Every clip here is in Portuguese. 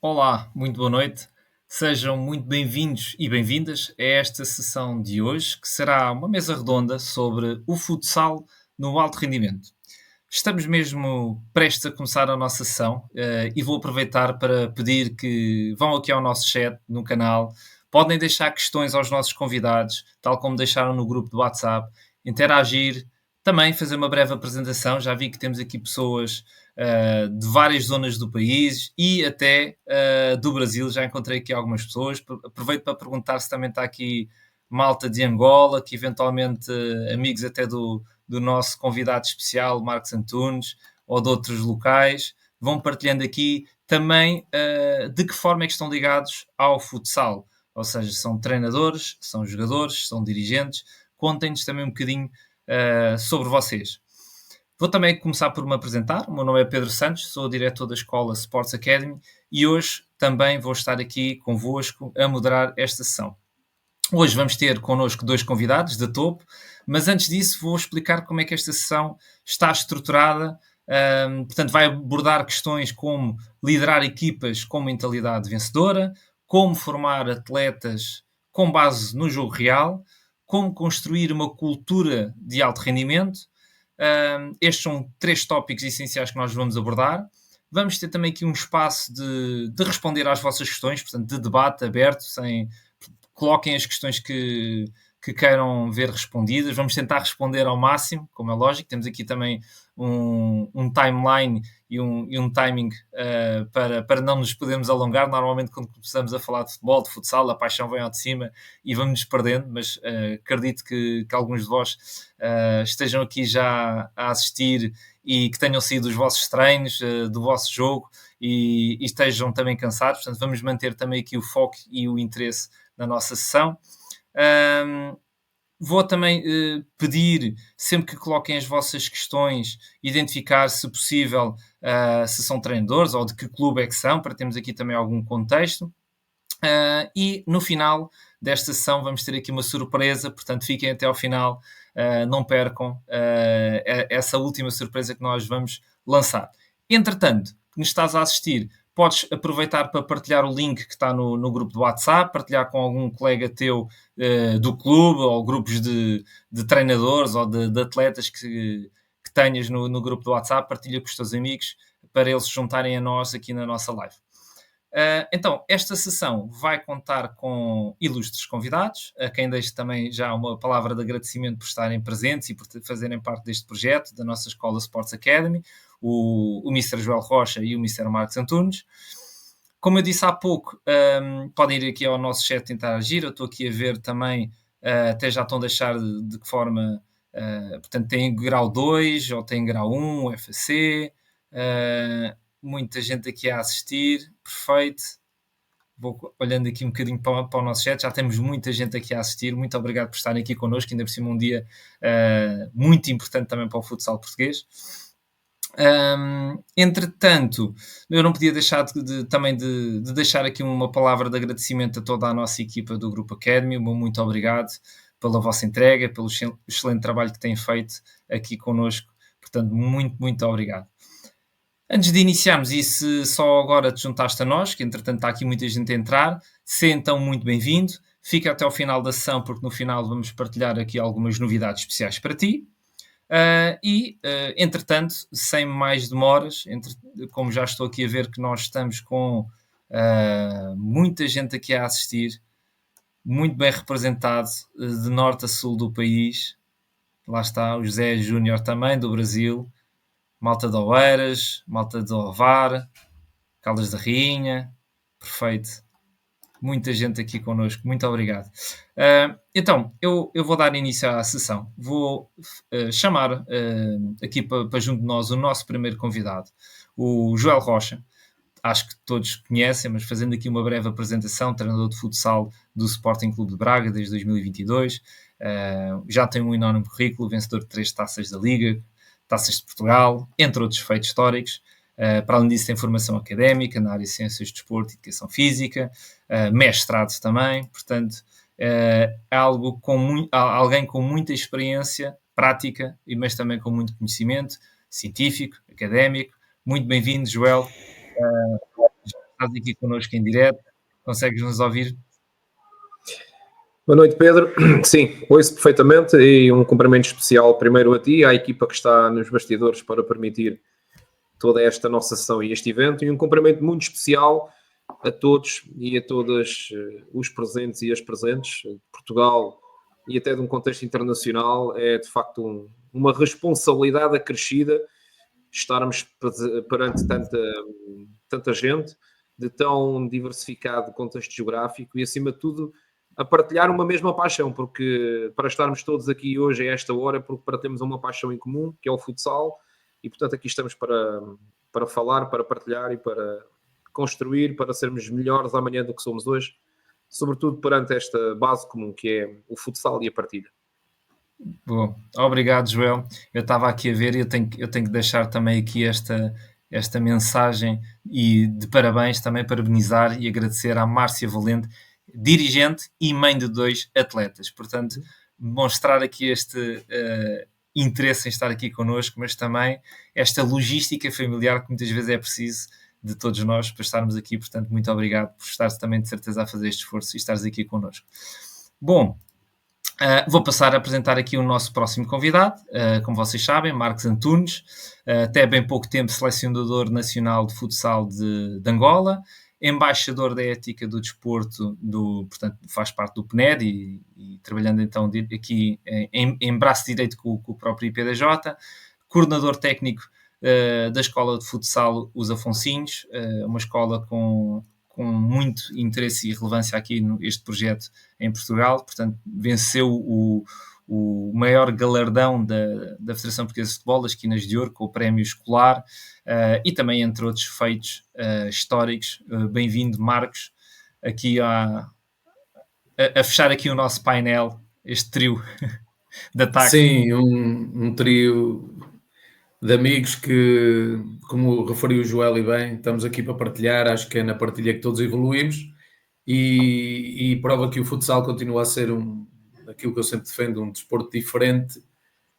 Olá, muito boa noite. Sejam muito bem-vindos e bem-vindas a esta sessão de hoje, que será uma mesa redonda sobre o futsal no alto rendimento. Estamos mesmo prestes a começar a nossa sessão e vou aproveitar para pedir que vão aqui ao nosso chat no canal. Podem deixar questões aos nossos convidados, tal como deixaram no grupo do WhatsApp, interagir, também fazer uma breve apresentação. Já vi que temos aqui pessoas de várias zonas do país e até do Brasil. Já encontrei aqui algumas pessoas. Aproveito para perguntar se também está aqui malta de Angola, que eventualmente amigos até do nosso convidado especial, Marcos Antunes, ou de outros locais. Vão partilhando aqui também de que forma é que estão ligados ao futsal. Ou seja, são treinadores, são jogadores, são dirigentes. Contem-nos também um bocadinho sobre vocês. Vou também começar por me apresentar. O meu nome é Pedro Santos, sou o diretor da escola Sports Academy e hoje também vou estar aqui convosco a moderar esta sessão. Hoje vamos ter connosco dois convidados de topo, mas antes disso vou explicar como é que esta sessão está estruturada. Portanto, vai abordar questões como liderar equipas com mentalidade vencedora, como formar atletas com base no jogo real, como construir uma cultura de alto rendimento. Estes são três tópicos essenciais que nós vamos abordar. Vamos ter também aqui um espaço de responder às vossas questões, portanto, de debate aberto, sem coloquem as questões que queiram ver respondidas. Vamos tentar responder ao máximo, como é lógico. Temos aqui também um timeline e um timing para não nos podermos alongar. Normalmente, quando começamos a falar de futebol, de futsal, a paixão vem ao de cima e vamos nos perdendo, mas acredito que alguns de vós estejam aqui já a assistir e que tenham saído dos vossos treinos, do vosso jogo e estejam também cansados. Portanto, vamos manter também aqui o foco e o interesse na nossa sessão. Vou também pedir, sempre que coloquem as vossas questões, identificar, se possível, se são treinadores ou de que clube é que são, para termos aqui também algum contexto. E no final desta sessão vamos ter aqui uma surpresa, portanto fiquem até ao final, não percam essa última surpresa que nós vamos lançar. Entretanto, que nos estás a assistir, podes aproveitar para partilhar o link que está no grupo do WhatsApp, partilhar com algum colega teu do clube, ou grupos de treinadores ou de atletas que tenhas no grupo do WhatsApp, partilha com os teus amigos para eles se juntarem a nós aqui na nossa live. Então, esta sessão vai contar com ilustres convidados, a quem deixo também já uma palavra de agradecimento por estarem presentes e por fazerem parte deste projeto da nossa escola Sports Academy, o Mr. Joel Rocha e o Mr. Marcos Antunes. Como eu disse há pouco, podem ir aqui ao nosso chat interagir, eu estou aqui a ver também, até já estão a deixar de que forma, portanto, tem grau 2 ou tem grau 1, UFC, muita gente aqui a assistir, perfeito. Vou olhando aqui um bocadinho para o nosso chat, já temos muita gente aqui a assistir, muito obrigado por estarem aqui connosco, ainda por cima um dia muito importante também para o futsal português. Entretanto, eu não podia deixar também de deixar aqui uma palavra de agradecimento a toda a nossa equipa do Grupo Academy, muito obrigado pela vossa entrega, pelo excelente trabalho que têm feito aqui connosco, portanto, muito, muito obrigado. Antes de iniciarmos, e se só agora te juntaste a nós, que entretanto está aqui muita gente a entrar, se então muito bem-vindo, fica até ao final da sessão, porque no final vamos partilhar aqui algumas novidades especiais para ti. Entretanto, sem mais demoras, como já estou aqui a ver que nós estamos com muita gente aqui a assistir, muito bem representado, de norte a sul do país. Lá está o José Júnior também, do Brasil. Malta de Oeiras, malta de Ovar, Caldas da Rainha, perfeito. Muita gente aqui connosco, muito obrigado. Então, eu vou dar início à sessão. Vou chamar aqui para junto de nós o nosso primeiro convidado, o Joel Rocha. Acho que todos conhecem, mas fazendo aqui uma breve apresentação, treinador de futsal do Sporting Clube de Braga desde 2022. Já tem um enorme currículo, vencedor de 3 taças da Liga, taças de Portugal, entre outros feitos históricos. Para além disso, tem formação académica na área de Ciências de Desporto e Educação Física, mestrado também, portanto, é alguém com muita experiência prática, mas também com muito conhecimento científico, académico. Muito bem-vindo, Joel. estás aqui connosco em direto. Consegues nos ouvir? Boa noite, Pedro. Sim, ouço perfeitamente e um cumprimento especial primeiro a ti e à equipa que está nos bastidores para permitir toda esta nossa sessão e este evento, e um cumprimento muito especial a todos e a todas os presentes e as presentes de Portugal e até de um contexto internacional. É de facto uma responsabilidade acrescida estarmos perante tanta gente de tão diversificado contexto geográfico e, acima de tudo, a partilhar uma mesma paixão, porque para estarmos todos aqui hoje a esta hora, porque para termos uma paixão em comum, que é o futsal, e portanto aqui estamos para falar, para partilhar e para construir, para sermos melhores amanhã do que somos hoje, sobretudo perante esta base comum que é o futsal e a partilha. Bom, obrigado, Joel. Eu estava aqui a ver e eu tenho que deixar também aqui esta mensagem e de parabéns, também parabenizar e agradecer à Márcia Valente, dirigente e mãe de 2 atletas. Portanto, mostrar aqui este interesse em estar aqui connosco, mas também esta logística familiar que muitas vezes é preciso de todos nós para estarmos aqui. Portanto, muito obrigado por estares também de certeza a fazer este esforço e estares aqui connosco. Bom, vou passar a apresentar aqui o nosso próximo convidado, como vocês sabem, Marcos Antunes, até bem pouco tempo selecionador nacional de futsal de Angola, embaixador da ética do desporto, portanto faz parte do PNED e trabalhando então aqui em braço direito com o próprio IPDJ, coordenador técnico da escola de futsal Os Afonsinhos, uma escola com muito interesse e relevância aqui neste projeto em Portugal. Portanto, venceu o maior galardão da Federação Portuguesa de Futebol, as Quinas de Ouro, com o prémio escolar, e também entre outros feitos históricos. Bem-vindo, Marcos, aqui a fechar aqui o nosso painel, este trio de ataque. Sim, um trio de amigos que, como referiu o Joel e bem, estamos aqui para partilhar. Acho que é na partilha que todos evoluímos e prova que o futsal continua a ser aquilo que eu sempre defendo, um desporto diferente,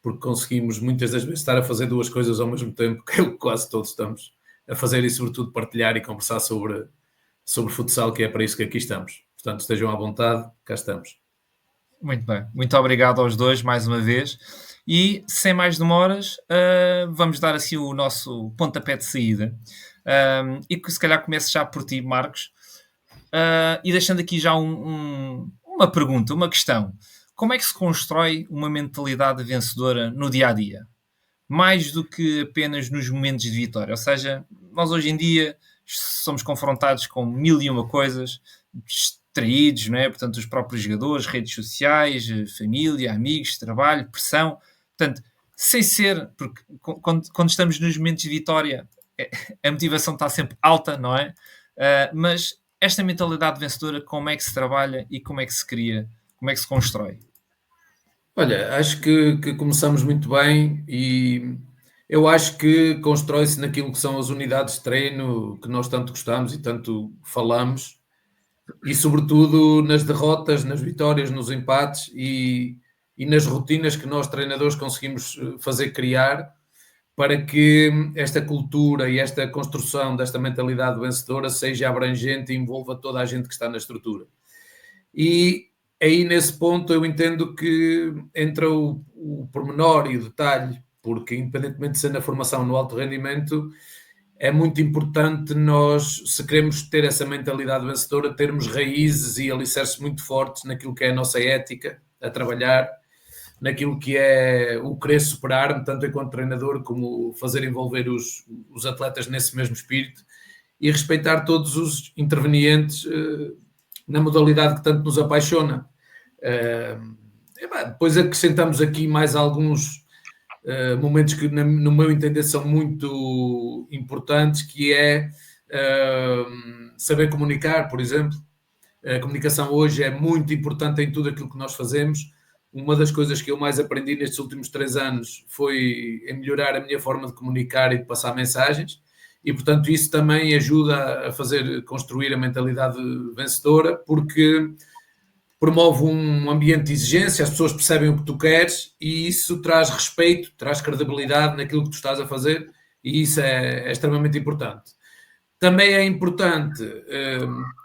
porque conseguimos muitas das vezes estar a fazer 2 coisas ao mesmo tempo, que é o que quase todos estamos a fazer, e sobretudo partilhar e conversar sobre futsal, que é para isso que aqui estamos. Portanto, estejam à vontade, cá estamos. Muito bem, muito obrigado aos dois mais uma vez. E sem mais demoras, vamos dar assim o nosso pontapé de saída. E que se calhar comece já por ti, Marcos, e deixando aqui já uma pergunta, uma questão. Como é que se constrói uma mentalidade vencedora no dia a dia? Mais do que apenas nos momentos de vitória. Ou seja, nós hoje em dia somos confrontados com 1001 coisas, distraídos, não é? Portanto, os próprios jogadores, redes sociais, família, amigos, trabalho, pressão. Portanto, sem ser, porque quando estamos nos momentos de vitória, a motivação está sempre alta, não é? Mas esta mentalidade vencedora, como é que se trabalha e como é que se cria, como é que se constrói? Olha, acho que começamos muito bem e eu acho que constrói-se naquilo que são as unidades de treino que nós tanto gostamos e tanto falamos, e sobretudo nas derrotas, nas vitórias, nos empates e nas rotinas que nós treinadores conseguimos fazer criar para que esta cultura e esta construção desta mentalidade vencedora seja abrangente e envolva toda a gente que está na estrutura. E aí, nesse ponto, eu entendo que entra o pormenor e o detalhe, porque independentemente de ser na formação no alto rendimento, é muito importante nós, se queremos ter essa mentalidade vencedora, termos raízes e alicerces muito fortes naquilo que é a nossa ética a trabalhar, naquilo que é o querer superar-me, tanto enquanto treinador, como fazer envolver os atletas nesse mesmo espírito e respeitar todos os intervenientes na modalidade que tanto nos apaixona. Depois acrescentamos aqui mais alguns momentos que, no meu entender, são muito importantes, que é saber comunicar, por exemplo. A comunicação hoje é muito importante em tudo aquilo que nós fazemos. Uma das coisas que eu mais aprendi nestes últimos 3 anos foi em melhorar a minha forma de comunicar e de passar mensagens, e portanto isso também ajuda a fazer construir a mentalidade vencedora, porque promove um ambiente de exigência, as pessoas percebem o que tu queres e isso traz respeito, traz credibilidade naquilo que tu estás a fazer, e isso é extremamente importante. Também é importante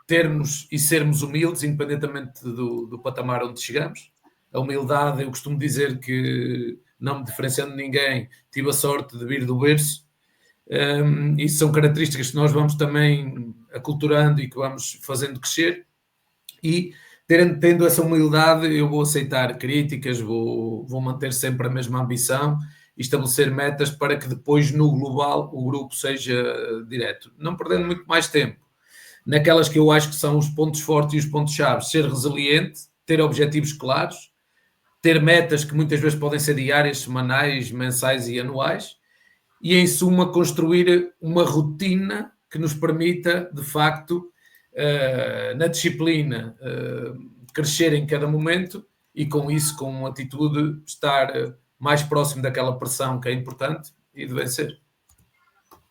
termos e sermos humildes, independentemente do patamar onde chegamos. A humildade, eu costumo dizer que, não me diferenciando de ninguém, tive a sorte de vir do berço. Isso são características que nós vamos também aculturando e que vamos fazendo crescer. E tendo essa humildade, eu vou aceitar críticas, vou manter sempre a mesma ambição e estabelecer metas para que depois no global o grupo seja direto. Não perdendo muito mais tempo naquelas que eu acho que são os pontos fortes e os pontos chaves. Ser resiliente, ter objetivos claros, ter metas que muitas vezes podem ser diárias, semanais, mensais e anuais, e em suma construir uma rotina que nos permita, de facto, na disciplina, crescer em cada momento e com isso, com uma atitude, estar mais próximo daquela pressão que é importante e de vencer.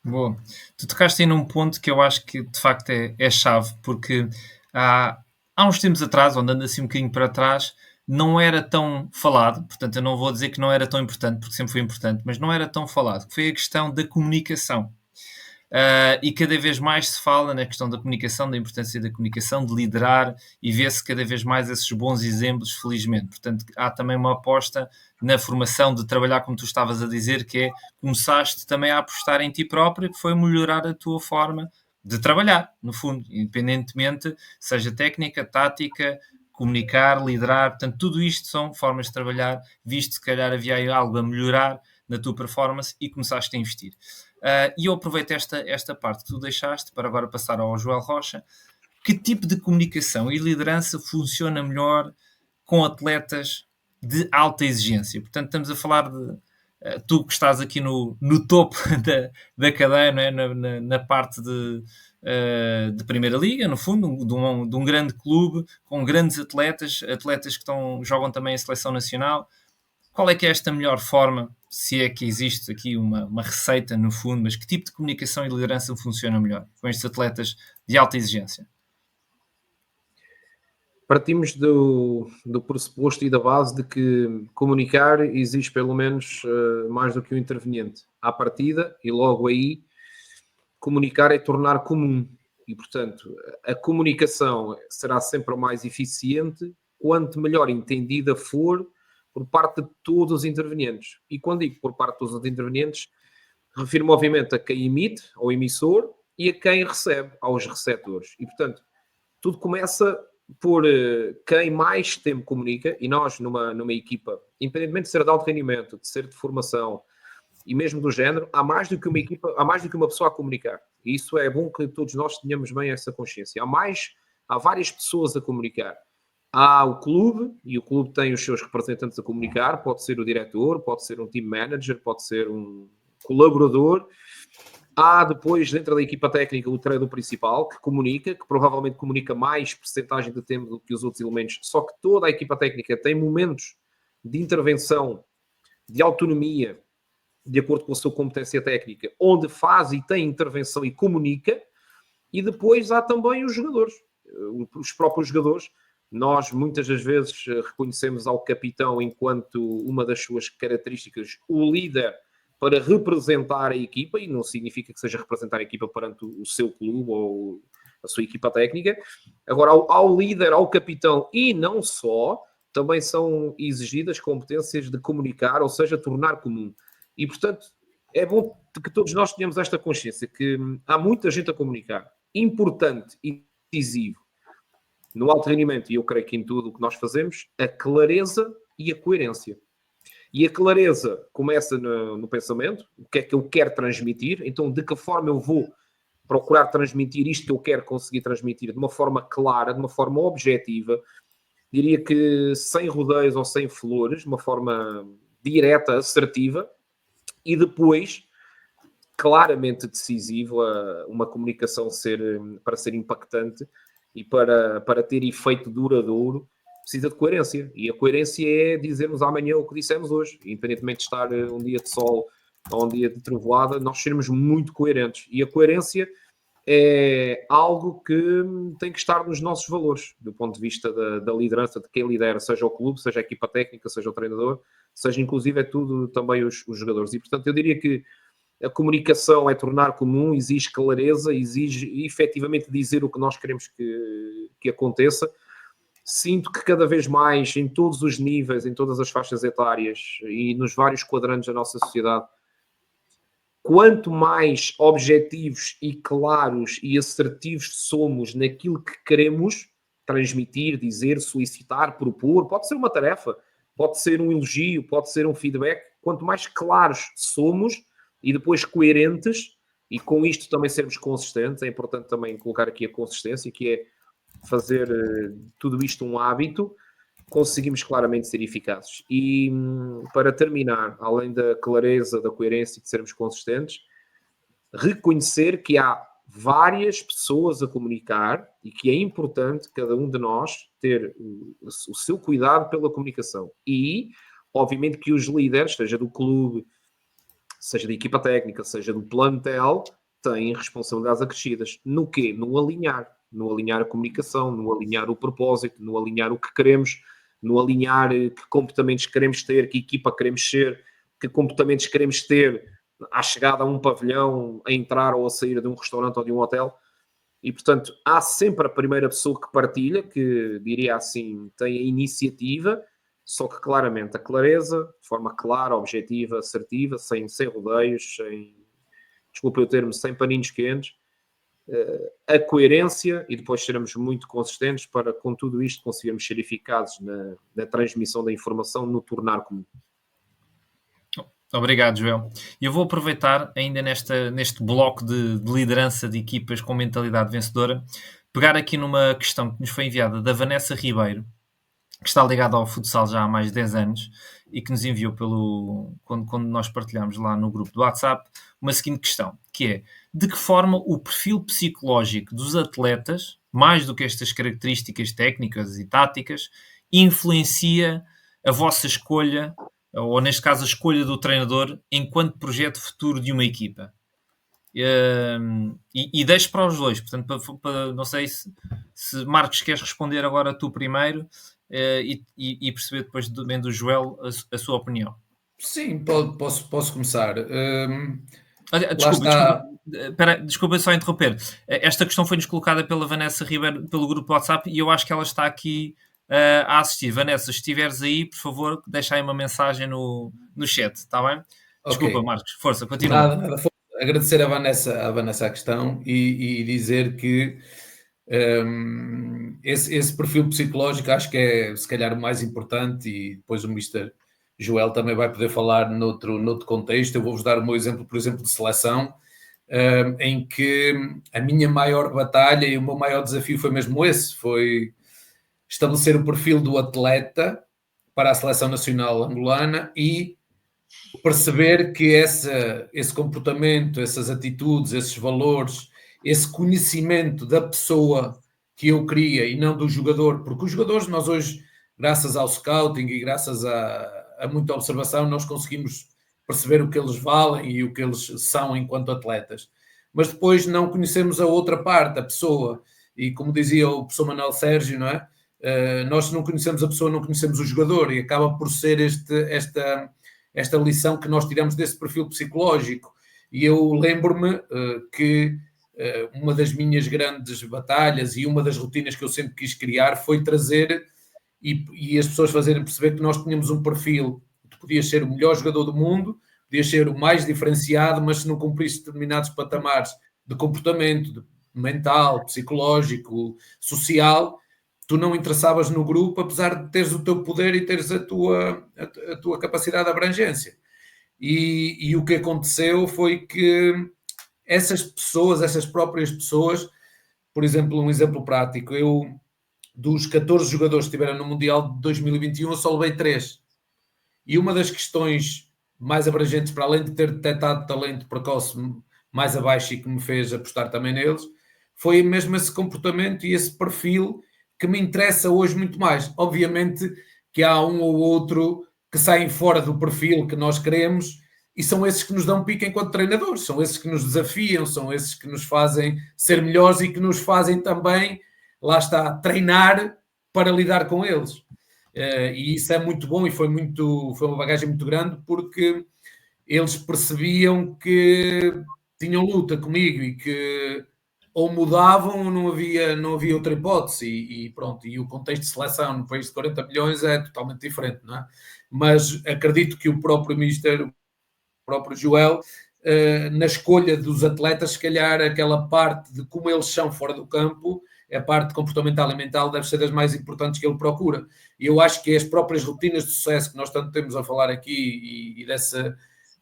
Boa. Tu tocaste aí num ponto que eu acho que de facto é chave, porque há uns tempos atrás, ou andando assim um bocadinho para trás, não era tão falado, portanto eu não vou dizer que não era tão importante, porque sempre foi importante, mas não era tão falado, que foi a questão da comunicação. E cada vez mais se fala na questão da comunicação, da importância da comunicação, de liderar, e vê-se cada vez mais esses bons exemplos, felizmente. Portanto, há também uma aposta na formação, de trabalhar, como tu estavas a dizer, que é, começaste também a apostar em ti próprio, que foi melhorar a tua forma de trabalhar, no fundo, independentemente, seja técnica, tática, comunicar, liderar, portanto, tudo isto são formas de trabalhar, visto se calhar havia algo a melhorar na tua performance e começaste a investir. E eu aproveito esta parte que tu deixaste para agora passar ao Joel Rocha. Que tipo de comunicação e liderança funciona melhor com atletas de alta exigência? Portanto, estamos a falar de tu que estás aqui no topo da cadeia, não é? na parte de Primeira Liga, no fundo, de um grande clube, com grandes atletas que jogam também a seleção nacional. Qual é que é esta melhor forma, se é que existe aqui uma receita no fundo, mas que tipo de comunicação e liderança funciona melhor com estes atletas de alta exigência? Partimos do pressuposto e da base de que comunicar exige pelo menos mais do que um interveniente. À partida, e logo aí, comunicar é tornar comum. E, portanto, a comunicação será sempre a mais eficiente quanto melhor entendida for por parte de todos os intervenientes. E quando digo por parte de todos os intervenientes, refiro-me obviamente a quem emite, ao emissor, e a quem recebe, aos receptores. E, portanto, tudo começa por quem mais tempo comunica, e nós numa equipa, independentemente de ser de alto rendimento, de ser de formação, e mesmo do género, há mais do que uma equipa, há mais do que uma pessoa a comunicar. E isso é bom que todos nós tenhamos bem essa consciência. Há várias pessoas a comunicar. Há o clube, e o clube tem os seus representantes a comunicar, pode ser o diretor, pode ser um team manager, pode ser um colaborador. Há depois, dentro da equipa técnica, o treinador principal, que comunica, que provavelmente comunica mais percentagem de tempo do que os outros elementos, só que toda a equipa técnica tem momentos de intervenção, de autonomia, de acordo com a sua competência técnica, onde faz e tem intervenção e comunica. E depois há também os jogadores, os próprios jogadores. Nós, muitas das vezes, reconhecemos ao capitão enquanto uma das suas características, o líder para representar a equipa, e não significa que seja representar a equipa perante o seu clube ou a sua equipa técnica. Agora, ao líder, ao capitão, e não só, também são exigidas competências de comunicar, ou seja, tornar comum. E, portanto, é bom que todos nós tenhamos esta consciência, que há muita gente a comunicar. Importante e decisivo no alto rendimento, e eu creio que em tudo o que nós fazemos, a clareza e a coerência. E a clareza começa no pensamento, o que é que eu quero transmitir, então de que forma eu vou procurar transmitir isto que eu quero conseguir transmitir de uma forma clara, de uma forma objetiva, diria que sem rodeios ou sem flores, de uma forma direta, assertiva, e depois claramente decisivo uma comunicação para ser impactante e para ter efeito duradouro, precisa de coerência. E a coerência é dizermos amanhã o que dissemos hoje. Independentemente de estar um dia de sol ou um dia de trovoada, nós seremos muito coerentes. E a coerência é algo que tem que estar nos nossos valores, do ponto de vista da liderança, de quem lidera, seja o clube, seja a equipa técnica, seja o treinador, seja inclusive é tudo também os jogadores. E, portanto, eu diria que a comunicação é tornar comum, exige clareza, exige efetivamente dizer o que nós queremos que aconteça. Sinto que cada vez mais, em todos os níveis, em todas as faixas etárias e nos vários quadrantes da nossa sociedade, quanto mais objetivos e claros e assertivos somos naquilo que queremos transmitir, dizer, solicitar, propor, pode ser uma tarefa, pode ser um elogio, pode ser um feedback, quanto mais claros somos e depois coerentes, e com isto também sermos consistentes, é importante também colocar aqui a consistência, que é fazer tudo isto um hábito, conseguimos claramente ser eficazes. E para terminar, além da clareza, da coerência e de sermos consistentes, reconhecer que há várias pessoas a comunicar e que é importante cada um de nós ter o seu cuidado pela comunicação. E, obviamente, que os líderes, seja do clube, seja da equipa técnica, seja do plantel, têm responsabilidades acrescidas. No quê? No alinhar a comunicação, no alinhar o propósito, no alinhar o que queremos, no alinhar que comportamentos queremos ter, que equipa queremos ser, que comportamentos queremos ter à chegada a um pavilhão, a entrar ou a sair de um restaurante ou de um hotel. E, portanto, há sempre a primeira pessoa que partilha, que, diria assim, tem a iniciativa, só que claramente a clareza, de forma clara, objetiva, assertiva, sem rodeios, desculpa o termo, sem paninhos quentes, a coerência, e depois seremos muito consistentes para, com tudo isto, conseguirmos ser eficazes na transmissão da informação, no tornar comum. Obrigado, Joel. Eu vou aproveitar ainda neste bloco de liderança de equipas com mentalidade vencedora, pegar aqui numa questão que nos foi enviada da Vanessa Ribeiro, que está ligada ao futsal já há mais de 10 anos e que nos enviou quando nós partilhamos lá no grupo do WhatsApp, uma seguinte questão, que é: de que forma o perfil psicológico dos atletas, mais do que estas características técnicas e táticas, influencia a vossa escolha, ou neste caso a escolha do treinador, enquanto projeto futuro de uma equipa? E deixo para os dois, portanto, não sei se Marcos, queres responder agora tu primeiro, e perceber depois bem do Joel a sua opinião. Sim, posso começar. Desculpa só interromper. Esta questão foi-nos colocada pela Vanessa Ribeiro pelo grupo WhatsApp e eu acho que ela está aqui a assistir. Vanessa, se estiveres aí, por favor, deixa aí uma mensagem no chat, está bem? Desculpa, okay. Marcos, força, continua. Nada, agradecer a Vanessa a questão e dizer que esse perfil psicológico acho que é se calhar o mais importante, e depois o Mr. Joel também vai poder falar noutro contexto. Eu vou-vos dar o meu exemplo, por exemplo, de seleção, em que a minha maior batalha e o meu maior desafio foi mesmo esse, foi estabelecer o perfil do atleta para a seleção nacional angolana e perceber que esse comportamento, essas atitudes, esses valores, esse conhecimento da pessoa que eu queria e não do jogador, porque os jogadores, nós hoje, graças ao scouting e graças a muita observação, nós conseguimos perceber o que eles valem e o que eles são enquanto atletas. Mas depois não conhecemos a outra parte, a pessoa. E como dizia o professor Manuel Sérgio, não é? Nós não conhecemos a pessoa, não conhecemos o jogador, e acaba por ser esta lição que nós tiramos desse perfil psicológico. E eu lembro-me que uma das minhas grandes batalhas e uma das rotinas que eu sempre quis criar foi trazer e as pessoas fazerem perceber que nós tínhamos um perfil. Tu podias ser o melhor jogador do mundo, podias ser o mais diferenciado, mas se não cumprisse determinados patamares de comportamento, mental, psicológico, social, tu não interessavas no grupo, apesar de teres o teu poder e teres a tua capacidade de abrangência. E o que aconteceu foi que essas próprias pessoas, por exemplo, um exemplo prático, eu, dos 14 jogadores que estiveram no Mundial de 2021, eu só levei 3. E uma das questões mais abrangentes, para além de ter detectado talento precoce mais abaixo e que me fez apostar também neles, foi mesmo esse comportamento e esse perfil que me interessa hoje muito mais. Obviamente que há um ou outro que saem fora do perfil que nós queremos e são esses que nos dão pique enquanto treinadores, são esses que nos desafiam, são esses que nos fazem ser melhores e que nos fazem também, lá está, treinar para lidar com eles. E isso é muito bom e foi uma bagagem muito grande, porque eles percebiam que tinham luta comigo e que ou mudavam ou não havia outra hipótese e pronto, e o contexto de seleção no país de 40 milhões é totalmente diferente, não é? Mas acredito que o próprio Mister, o próprio Joel, na escolha dos atletas, se calhar aquela parte de como eles são fora do campo, a parte comportamental e mental deve ser das mais importantes que ele procura. E eu acho que as próprias rotinas de sucesso que nós tanto temos a falar aqui e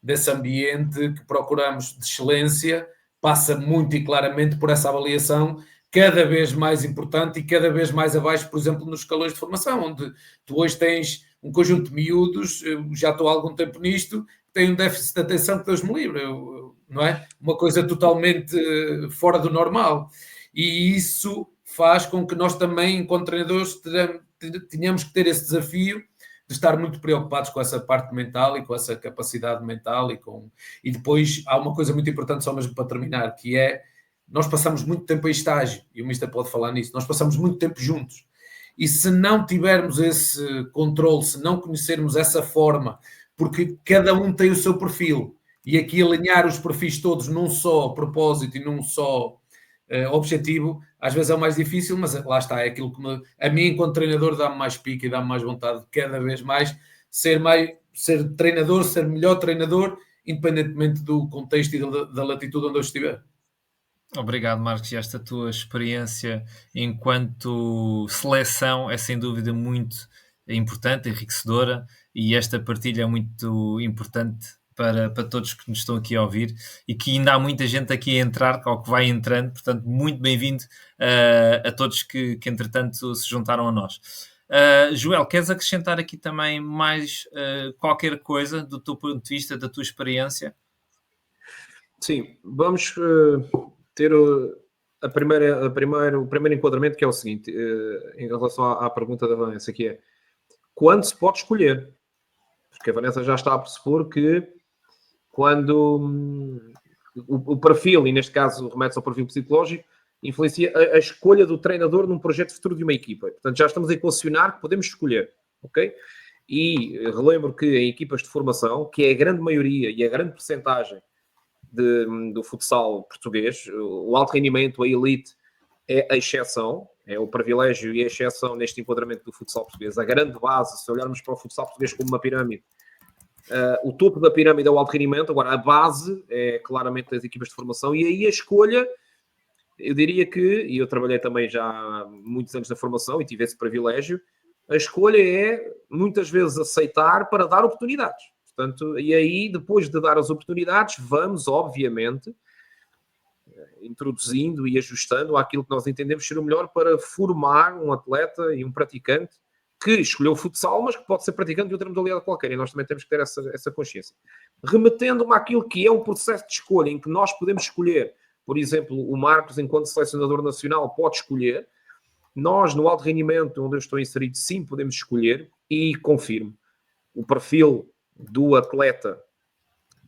desse ambiente que procuramos de excelência, passa muito e claramente por essa avaliação cada vez mais importante e cada vez mais abaixo, por exemplo, nos escalões de formação, onde tu hoje tens um conjunto de miúdos, eu já estou há algum tempo nisto, tem um déficit de atenção que Deus me livre, não é? Uma coisa totalmente fora do normal. E isso faz com que nós também, enquanto treinadores, tenhamos que ter esse desafio de estar muito preocupados com essa parte mental e com essa capacidade mental e depois há uma coisa muito importante só mesmo para terminar, que é nós passamos muito tempo em estágio, e o Mister pode falar nisso, nós passamos muito tempo juntos. E se não tivermos esse controle, se não conhecermos essa forma, porque cada um tem o seu perfil, e aqui alinhar os perfis todos num só propósito e num só objetivo, às vezes é o mais difícil, mas lá está, é aquilo que a mim, enquanto treinador, dá-me mais pique e dá-me mais vontade de cada vez mais ser treinador, ser melhor treinador, independentemente do contexto e da latitude onde eu estiver. Obrigado, Marcos, e esta tua experiência enquanto seleção é sem dúvida muito importante, enriquecedora, e esta partilha é muito importante para todos que nos estão aqui a ouvir e que ainda há muita gente aqui a entrar, ou que vai entrando, portanto, muito bem-vindo a todos que entretanto se juntaram a nós. Joel, queres acrescentar aqui também mais qualquer coisa do teu ponto de vista, da tua experiência? Sim, vamos ter o primeiro enquadramento, que é o seguinte, em relação à pergunta da Vanessa, que é quando se pode escolher? Porque a Vanessa já está a pressupor que quando o perfil, e neste caso remete-se ao perfil psicológico, influencia a escolha do treinador num projeto futuro de uma equipa. Portanto, já estamos a equacionar que podemos escolher, ok? E relembro que em equipas de formação, que é a grande maioria e a grande percentagem do futsal português, o alto rendimento, a elite, é a exceção, é o privilégio e a exceção neste enquadramento do futsal português. A grande base, se olharmos para o futsal português como uma pirâmide, o topo da pirâmide é o alto rendimento, agora a base é claramente as equipas de formação, e aí a escolha, eu diria que, e eu trabalhei também já há muitos anos na formação e tive esse privilégio, a escolha é muitas vezes aceitar para dar oportunidades. Portanto, e aí, depois de dar as oportunidades, vamos, obviamente, introduzindo e ajustando aquilo que nós entendemos ser o melhor para formar um atleta e um praticante que escolheu o futsal, mas que pode ser praticante de outra modalidade qualquer. E nós também temos que ter essa consciência. Remetendo-me àquilo que é um processo de escolha, em que nós podemos escolher, por exemplo, o Marcos, enquanto selecionador nacional, pode escolher. Nós, no alto rendimento, onde eu estou inserido, sim, podemos escolher, e confirmo, o perfil do atleta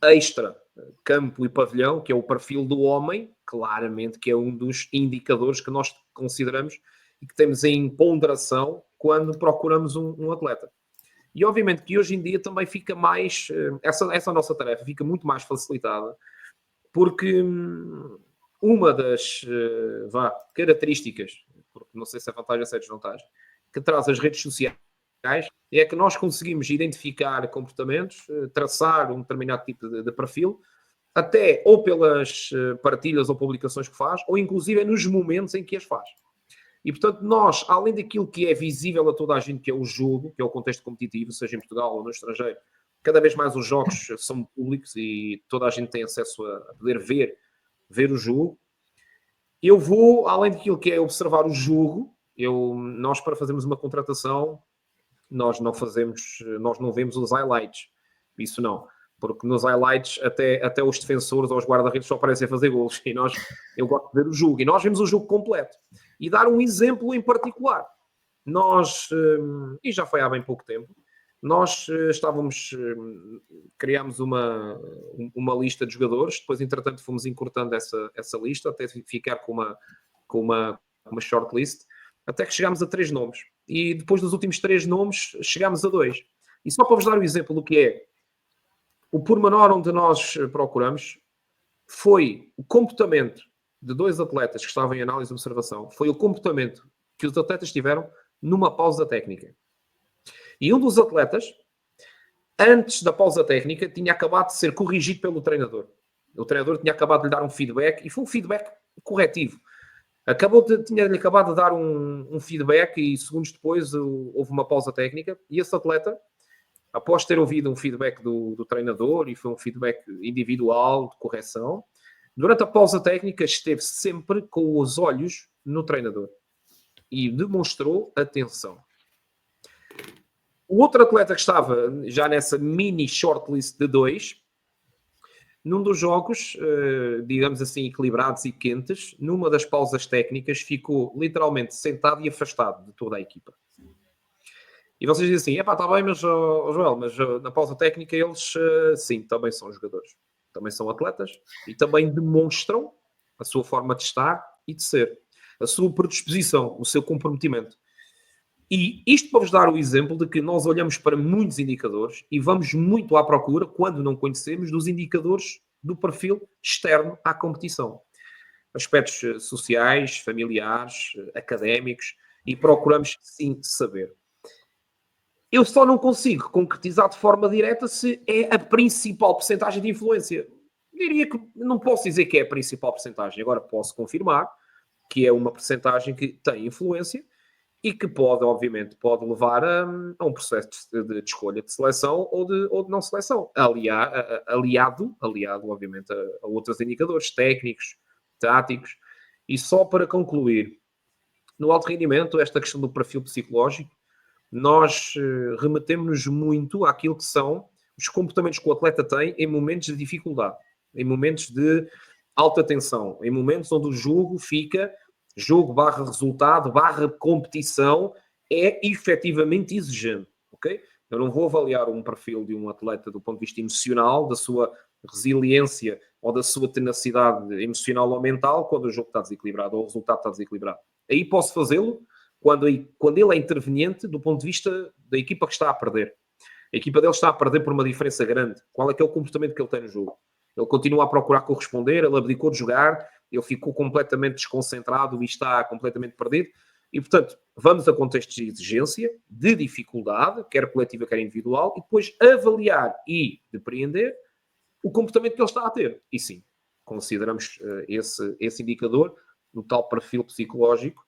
extra campo e pavilhão, que é o perfil do homem, claramente que é um dos indicadores que nós consideramos e que temos em ponderação quando procuramos um atleta. E obviamente que hoje em dia também fica mais, essa nossa tarefa fica muito mais facilitada, porque uma das características, porque não sei se é vantagem ou se é desvantagem, que traz as redes sociais é que nós conseguimos identificar comportamentos, traçar um determinado tipo de perfil, até ou pelas partilhas ou publicações que faz, ou inclusive nos momentos em que as faz. E, portanto, nós, além daquilo que é visível a toda a gente, que é o jogo, que é o contexto competitivo, seja em Portugal ou no estrangeiro, cada vez mais os jogos são públicos e toda a gente tem acesso a poder ver o jogo. Eu vou, além daquilo que é observar o jogo, nós para fazermos uma contratação, nós não vemos os highlights. Isso não. Porque nos highlights até os defensores ou os guarda-redes só parecem fazer golos. E eu gosto de ver o jogo. E nós vemos o jogo completo. E dar um exemplo em particular. Nós, e já foi há bem pouco tempo, nós criámos uma lista de jogadores, depois entretanto fomos encurtando essa lista até ficar com uma shortlist, até que chegámos a 3 nomes. E depois dos últimos 3 nomes chegámos a 2. E só para vos dar o exemplo do que é o pormenor onde nós procuramos foi o comportamento de 2 atletas que estavam em análise e observação, foi o comportamento que os atletas tiveram numa pausa técnica. E um dos atletas, antes da pausa técnica, tinha acabado de ser corrigido pelo treinador. O treinador tinha acabado de lhe dar um feedback, e foi um feedback corretivo. Tinha-lhe acabado de dar um feedback e segundos depois houve uma pausa técnica, e esse atleta, após ter ouvido um feedback do treinador, e foi um feedback individual, de correção, durante a pausa técnica esteve sempre com os olhos no treinador e demonstrou atenção. O outro atleta que estava já nessa mini shortlist de 2, num dos jogos, digamos assim, equilibrados e quentes, numa das pausas técnicas, ficou literalmente sentado e afastado de toda a equipa. E vocês dizem assim, está bem, mas, Joel, mas na pausa técnica eles, sim, também são jogadores. Também são atletas e também demonstram a sua forma de estar e de ser. A sua predisposição, o seu comprometimento. E isto para vos dar o exemplo de que nós olhamos para muitos indicadores e vamos muito à procura, quando não conhecemos, dos indicadores do perfil externo à competição. Aspectos sociais, familiares, académicos, e procuramos sim saber. Eu só não consigo concretizar de forma direta se é a principal percentagem de influência. Diria que não posso dizer que é a principal percentagem. Agora posso confirmar que é uma percentagem que tem influência e que pode, obviamente, levar a um processo de escolha de seleção ou de não seleção. Aliado, obviamente, a outros indicadores técnicos, táticos. E só para concluir, no alto rendimento, esta questão do perfil psicológico, nós remetemos-nos muito àquilo que são os comportamentos que o atleta tem em momentos de dificuldade, em momentos de alta tensão, em momentos onde o jogo fica, /resultado, /competição, é efetivamente exigente, ok? Eu não vou avaliar um perfil de um atleta do ponto de vista emocional, da sua resiliência ou da sua tenacidade emocional ou mental quando o jogo está desequilibrado ou o resultado está desequilibrado. Aí posso fazê-lo quando ele é interveniente do ponto de vista da equipa que está a perder. A equipa dele está a perder por uma diferença grande. Qual é que é o comportamento que ele tem no jogo? Ele continua a procurar corresponder, ele abdicou de jogar, ele ficou completamente desconcentrado e está completamente perdido. E, portanto, vamos a contextos de exigência, de dificuldade, quer coletiva, quer individual, e depois avaliar e depreender o comportamento que ele está a ter. E sim, consideramos esse indicador no tal perfil psicológico,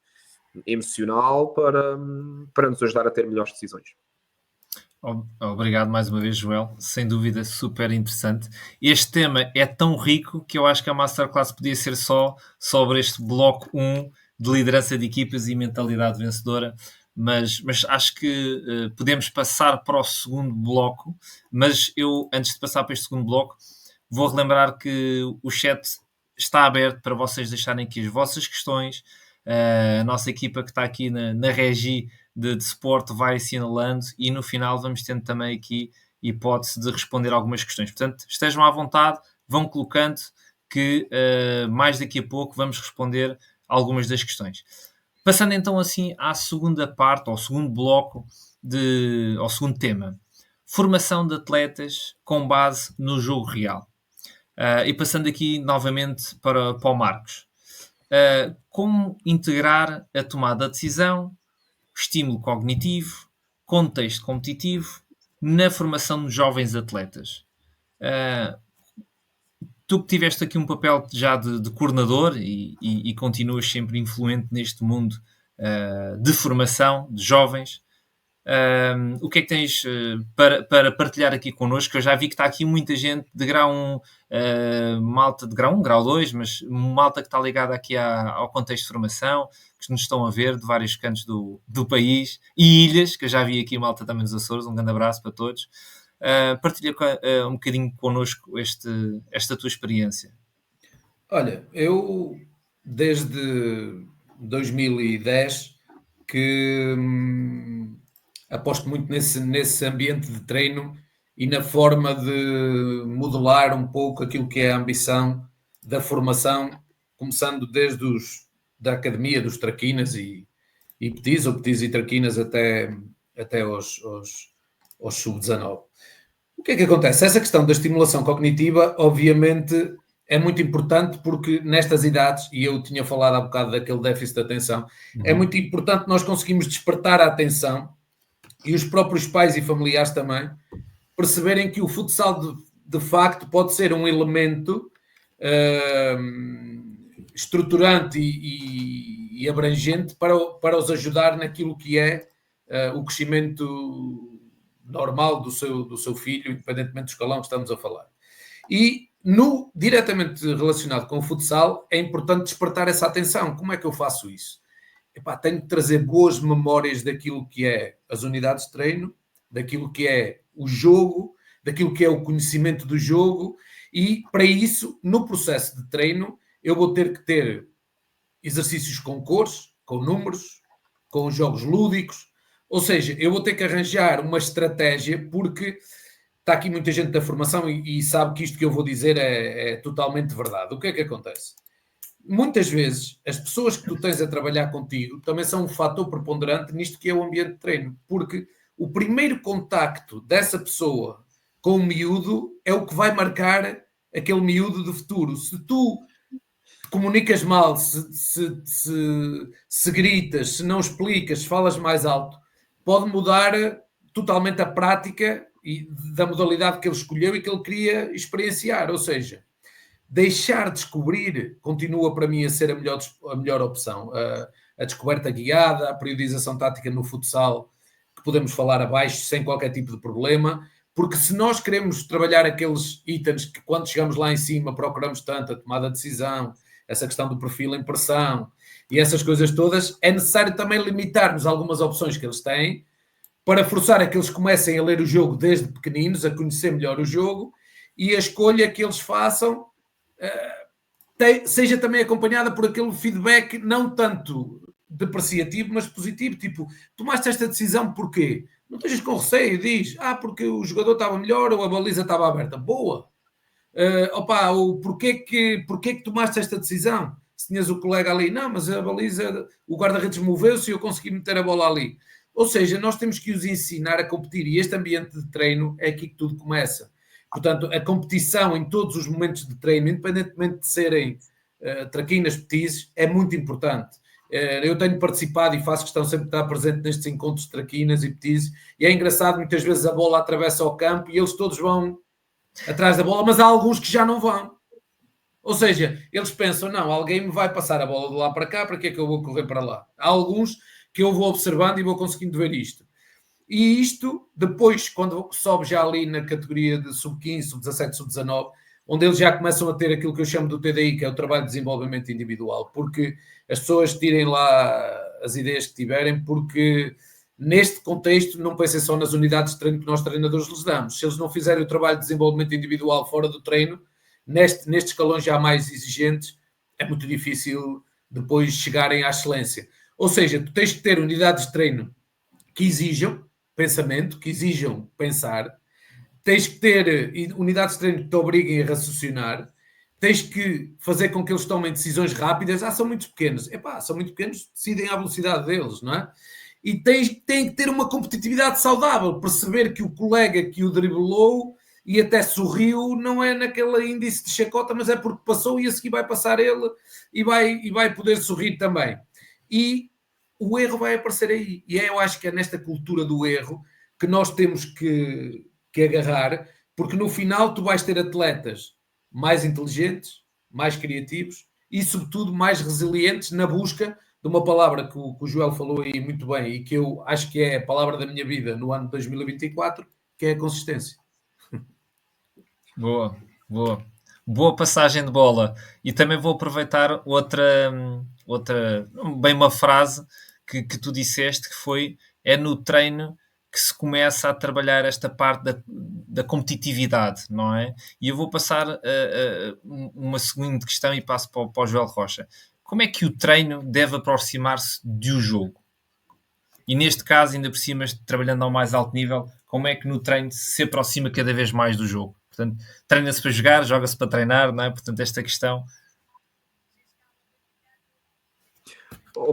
emocional, para nos ajudar a ter melhores decisões. Obrigado mais uma vez, Joel. Sem dúvida, super interessante. Este tema é tão rico que eu acho que a Masterclass podia ser só sobre este bloco 1 de liderança de equipas e mentalidade vencedora, mas acho que podemos passar para o segundo bloco, mas eu, antes de passar para este segundo bloco, vou relembrar que o chat está aberto para vocês deixarem aqui as vossas questões. A nossa equipa que está aqui na regi de suporte vai assinalando e no final vamos tendo também aqui hipótese de responder algumas questões. Portanto, estejam à vontade, vão colocando que mais daqui a pouco vamos responder algumas das questões. Passando então assim à segunda parte, ao segundo bloco, ao segundo tema. Formação de atletas com base no jogo real. E passando aqui novamente para o Marcos. Como integrar a tomada de decisão, estímulo cognitivo, contexto competitivo na formação de jovens atletas. Tu que tiveste aqui um papel já de coordenador e continuas sempre influente neste mundo de formação de jovens, o que é que tens para partilhar aqui connosco? Eu já vi que está aqui muita gente de grau 1, malta de grau 1, grau 2, mas malta que está ligada aqui ao contexto de formação, que nos estão a ver de vários cantos do país e ilhas, que eu já vi aqui malta também nos Açores. Um grande abraço para todos. Partilha um bocadinho connosco esta tua experiência. Olha, eu desde 2010 que aposto muito nesse ambiente de treino e na forma de modelar um pouco aquilo que é a ambição da formação, começando desde da academia dos traquinas e petis, ou petis e traquinas até aos sub-19. O que é que acontece? Essa questão da estimulação cognitiva, obviamente, é muito importante porque nestas idades, e eu tinha falado há bocado daquele déficit de atenção, é muito importante nós conseguirmos despertar a atenção e os próprios pais e familiares também perceberem que o futsal de facto pode ser um elemento estruturante e abrangente para os ajudar naquilo que é o crescimento normal do seu filho, independentemente do escalão que estamos a falar. E diretamente relacionado com o futsal, é importante despertar essa atenção. Como é que eu faço isso? Tenho que trazer boas memórias daquilo que é as unidades de treino, daquilo que é o jogo, daquilo que é o conhecimento do jogo, e para isso, no processo de treino, eu vou ter que ter exercícios com cores, com números, com jogos lúdicos, ou seja, eu vou ter que arranjar uma estratégia, porque está aqui muita gente da formação e sabe que isto que eu vou dizer é totalmente verdade. O que é que acontece? Muitas vezes, as pessoas que tu tens a trabalhar contigo também são um fator preponderante nisto que é o ambiente de treino, porque o primeiro contacto dessa pessoa com o miúdo é o que vai marcar aquele miúdo de futuro. Se tu comunicas mal, se gritas, se não explicas, se falas mais alto, pode mudar totalmente a prática da modalidade que ele escolheu e que ele queria experienciar. Ou seja, deixar descobrir continua para mim a ser a melhor opção. A descoberta guiada, a periodização tática no futsal, que podemos falar abaixo sem qualquer tipo de problema, porque se nós queremos trabalhar aqueles itens que quando chegamos lá em cima procuramos tanto, a tomada de decisão, essa questão do perfil em pressão e essas coisas todas, é necessário também limitarmos algumas opções que eles têm para forçar a que eles comecem a ler o jogo desde pequeninos, a conhecer melhor o jogo, e a escolha que eles façam seja também acompanhada por aquele feedback não tanto depreciativo, mas positivo, tipo, tomaste esta decisão porquê? Não estejas com receio, diz, porque o jogador estava melhor ou a baliza estava aberta. Boa! Porquê que tomaste esta decisão? Se tinhas o colega ali, não, mas a baliza, o guarda-redes moveu-se e eu consegui meter a bola ali. Ou seja, nós temos que os ensinar a competir, e este ambiente de treino é aqui que tudo começa. Portanto, a competição em todos os momentos de treino, independentemente de serem traquinas, petizes, é muito importante. Eu tenho participado e faço questão sempre de estar presente nestes encontros de traquinas e petizes, e é engraçado, muitas vezes a bola atravessa o campo e eles todos vão atrás da bola, mas há alguns que já não vão. Ou seja, eles pensam, não, alguém me vai passar a bola de lá para cá, para que é que eu vou correr para lá? Há alguns que eu vou observando e vou conseguindo ver isto. E isto, depois, quando sobe já ali na categoria de sub-15, sub-17, sub-19, onde eles já começam a ter aquilo que eu chamo do TDI, que é o trabalho de desenvolvimento individual, porque as pessoas tirem lá as ideias que tiverem, porque neste contexto não pensem só nas unidades de treino que nós treinadores lhes damos. Se eles não fizerem o trabalho de desenvolvimento individual fora do treino, nestes escalões já mais exigentes, é muito difícil depois chegarem à excelência. Ou seja, tu tens que ter unidades de treino que exijam pensamento, que exijam pensar, tens que ter unidades de treino que te obriguem a raciocinar, tens que fazer com que eles tomem decisões rápidas. São muito pequenos. São muito pequenos, decidem à velocidade deles, não é? E tem que ter uma competitividade saudável, perceber que o colega que o driblou e até sorriu não é naquele índice de chacota, mas é porque passou e a seguir vai passar ele e vai poder sorrir também. E o erro vai aparecer aí. E eu acho que é nesta cultura do erro que nós temos que agarrar, porque no final tu vais ter atletas mais inteligentes, mais criativos e, sobretudo, mais resilientes na busca de uma palavra que o Joel falou aí muito bem e que eu acho que é a palavra da minha vida no ano de 2024, que é a consistência. Boa passagem de bola. E também vou aproveitar outra bem uma frase que tu disseste, que foi: é no treino que se começa a trabalhar esta parte da competitividade, não é? E eu vou passar uma segunda questão e passo para o Joel Rocha. Como é que o treino deve aproximar-se de um jogo? E neste caso, ainda por cima, trabalhando ao mais alto nível, como é que no treino se aproxima cada vez mais do jogo? Portanto, treina-se para jogar, joga-se para treinar, não é? Portanto, esta questão...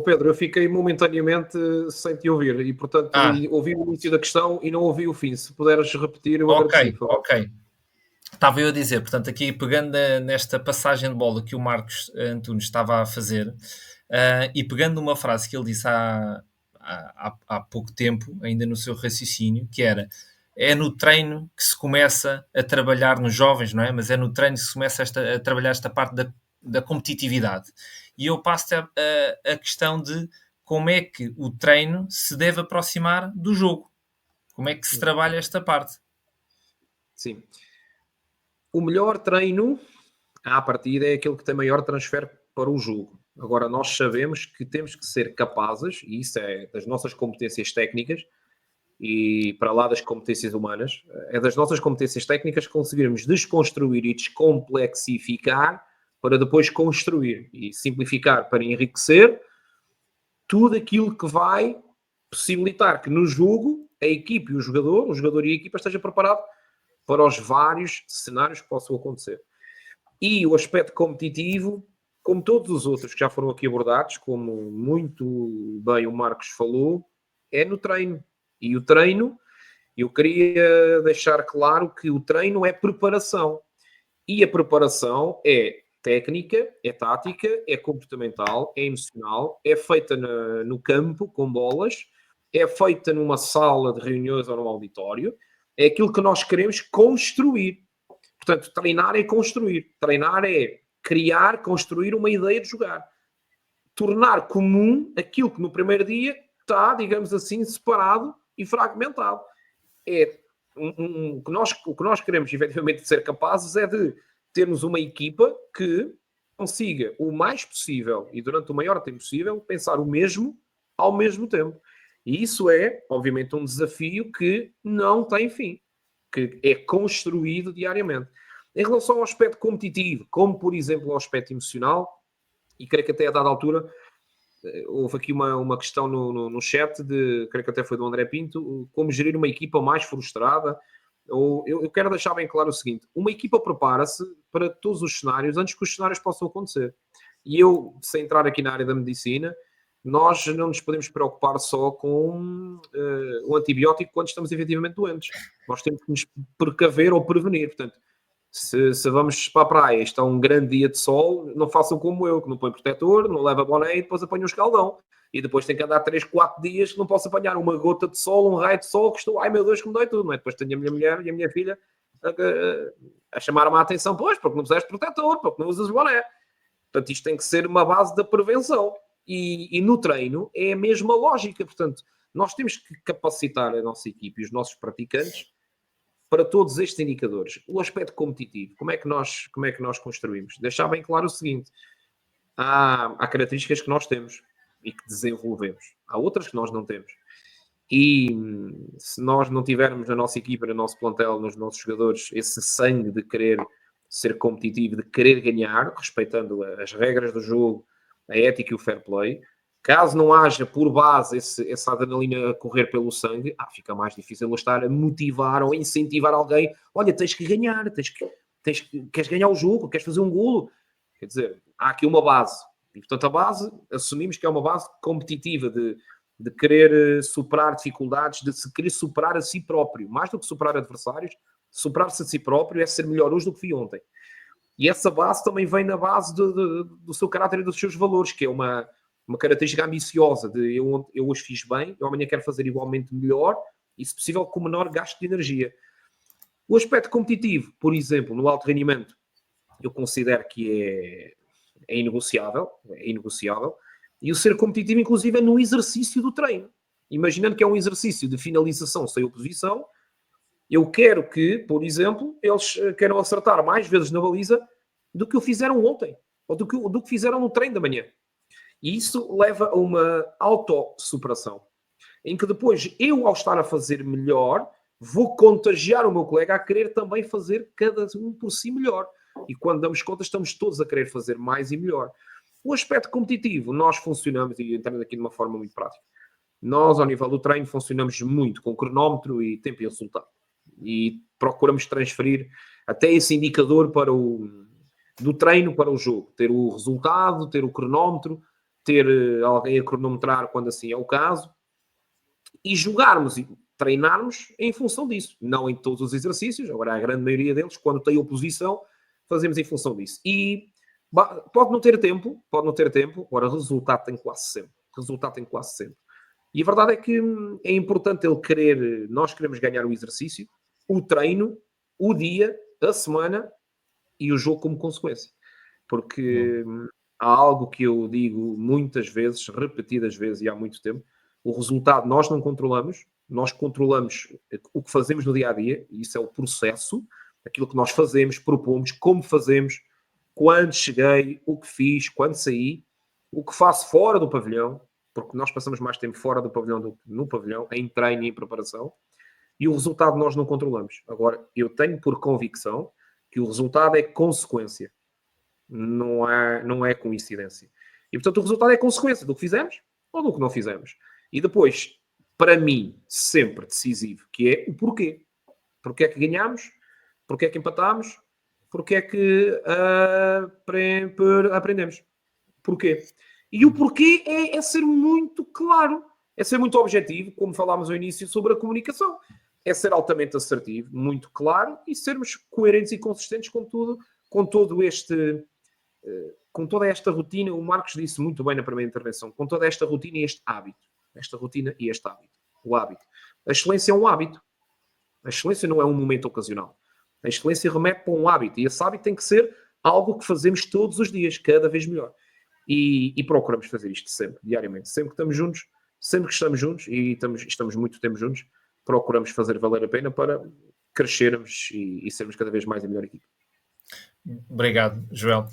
Pedro, eu fiquei momentaneamente sem te ouvir e, portanto, ouvi o início da questão e não ouvi o fim. Se puderes repetir, eu agradeci, por favor. Ok. Estava eu a dizer, portanto, aqui pegando nesta passagem de bola que o Marcos Antunes estava a fazer, e pegando uma frase que ele disse há pouco tempo, ainda no seu raciocínio, que era: é no treino que se começa a trabalhar nos jovens, não é? Mas é no treino que se começa a trabalhar esta parte da competitividade. E eu passo a questão de como é que o treino se deve aproximar do jogo. Como é que se trabalha esta parte? Sim. O melhor treino, à partida, é aquele que tem maior transfer para o jogo. Agora, nós sabemos que temos que ser capazes, e isso é das nossas competências técnicas, e para lá das competências humanas, é das nossas competências técnicas conseguirmos desconstruir e descomplexificar para depois construir e simplificar para enriquecer tudo aquilo que vai possibilitar que no jogo a equipe e o jogador e a equipa esteja preparado para os vários cenários que possam acontecer. E o aspecto competitivo, como todos os outros que já foram aqui abordados, como muito bem o Marcos falou, é no treino. E o treino, eu queria deixar claro que o treino é preparação. E a preparação é técnica, é tática, é comportamental, é emocional, é feita no campo, com bolas, é feita numa sala de reuniões ou num auditório, é aquilo que nós queremos construir. Portanto, treinar é construir. Treinar é criar, construir uma ideia de jogar. Tornar comum aquilo que no primeiro dia está, digamos assim, separado e fragmentado. O que nós queremos, efetivamente, ser capazes é de termos uma equipa que consiga o mais possível e durante o maior tempo possível pensar o mesmo ao mesmo tempo. E isso é, obviamente, um desafio que não tem fim, que é construído diariamente. Em relação ao aspecto competitivo, como, por exemplo, ao aspecto emocional, e creio que até a dada altura houve aqui uma questão no chat, creio que até foi do André Pinto, como gerir uma equipa mais frustrada. Eu quero deixar bem claro o seguinte: uma equipa prepara-se para todos os cenários antes que os cenários possam acontecer. E eu, sem entrar aqui na área da medicina, nós não nos podemos preocupar só com o antibiótico quando estamos efetivamente doentes. Nós temos que nos precaver ou prevenir. Portanto, se vamos para a praia, está um grande dia de sol, não façam como eu, que não põe protetor, não leva boné e depois apanha um escaldão. E depois tem que andar 3, 4 dias que não posso apanhar uma gota de sol, um raio de sol, que estou, ai meu Deus, que me dói tudo, não é? Depois tenho a minha mulher e a minha filha a chamar-me a atenção, pois, porque não puseste protetor, porque não usas boné. Portanto, isto tem que ser uma base da prevenção. E no treino é a mesma lógica. Portanto, nós temos que capacitar a nossa equipe e os nossos praticantes para todos estes indicadores. O aspecto competitivo, como é que nós construímos? Deixar bem claro o seguinte: há características que nós temos e que desenvolvemos. Há outras que nós não temos. E se nós não tivermos na nossa equipa, no nosso plantel, nos nossos jogadores, esse sangue de querer ser competitivo, de querer ganhar, respeitando as regras do jogo, a ética e o fair play, caso não haja por base essa adrenalina a correr pelo sangue, fica mais difícil eu estar a motivar ou a incentivar alguém. Olha, tens que ganhar, queres ganhar o jogo, queres fazer um golo. Quer dizer, há aqui uma base. E, portanto, a base, assumimos que é uma base competitiva de querer superar dificuldades, de se querer superar a si próprio. Mais do que superar adversários, superar-se a si próprio é ser melhor hoje do que fui ontem. E essa base também vem na base do seu caráter e dos seus valores, que é uma característica ambiciosa de eu hoje fiz bem, eu amanhã quero fazer igualmente melhor e, se possível, com menor gasto de energia. O aspecto competitivo, por exemplo, no alto rendimento, eu considero que é inegociável, e o ser competitivo, inclusive, é no exercício do treino. Imaginando que é um exercício de finalização sem oposição, eu quero que, por exemplo, eles queiram acertar mais vezes na baliza do que o fizeram ontem, ou do que fizeram no treino da manhã. E isso leva a uma autossuperação, em que depois eu, ao estar a fazer melhor, vou contagiar o meu colega a querer também fazer cada um por si melhor. E quando damos conta, estamos todos a querer fazer mais e melhor. O aspecto competitivo, nós funcionamos, e entramos aqui de uma forma muito prática, nós, ao nível do treino, funcionamos muito com cronómetro e tempo e resultado. E procuramos transferir até esse indicador do treino para o jogo. Ter o resultado, ter o cronómetro, ter alguém a cronometrar quando assim é o caso, e jogarmos e treinarmos em função disso, não em todos os exercícios, agora a grande maioria deles, quando tem oposição, fazemos em função disso. E pode não ter tempo, agora resultado tem quase sempre. E a verdade é que é importante nós queremos ganhar o exercício, o treino, o dia, a semana e o jogo como consequência. Porque há algo que eu digo muitas vezes, repetidas vezes e há muito tempo, o resultado nós não controlamos, nós controlamos o que fazemos no dia-a-dia, e isso é o processo, aquilo que nós fazemos, propomos, como fazemos, quando cheguei, o que fiz, quando saí, o que faço fora do pavilhão, porque nós passamos mais tempo fora do pavilhão do que no pavilhão, em treino e em preparação, e o resultado nós não controlamos. Agora, eu tenho por convicção que o resultado é consequência, não é coincidência. E, portanto, o resultado é consequência do que fizemos ou do que não fizemos. E depois, para mim, sempre decisivo, que é o porquê. Porquê é que ganhamos? Porquê é que empatámos? Porquê é que aprendemos? Porquê? E o porquê é ser muito claro, é ser muito objetivo, como falámos ao início sobre a comunicação. É ser altamente assertivo, muito claro e sermos coerentes e consistentes com tudo, com toda esta rotina. O Marcos disse muito bem na primeira intervenção, com toda esta rotina e este hábito. Esta rotina e este hábito. O hábito. A excelência é um hábito. A excelência não é um momento ocasional. A excelência remete para um hábito. E esse hábito tem que ser algo que fazemos todos os dias, cada vez melhor. E procuramos fazer isto sempre, diariamente. Sempre que estamos juntos, e estamos muito tempo juntos, procuramos fazer valer a pena para crescermos e sermos cada vez mais a melhor equipe. Obrigado, Joel.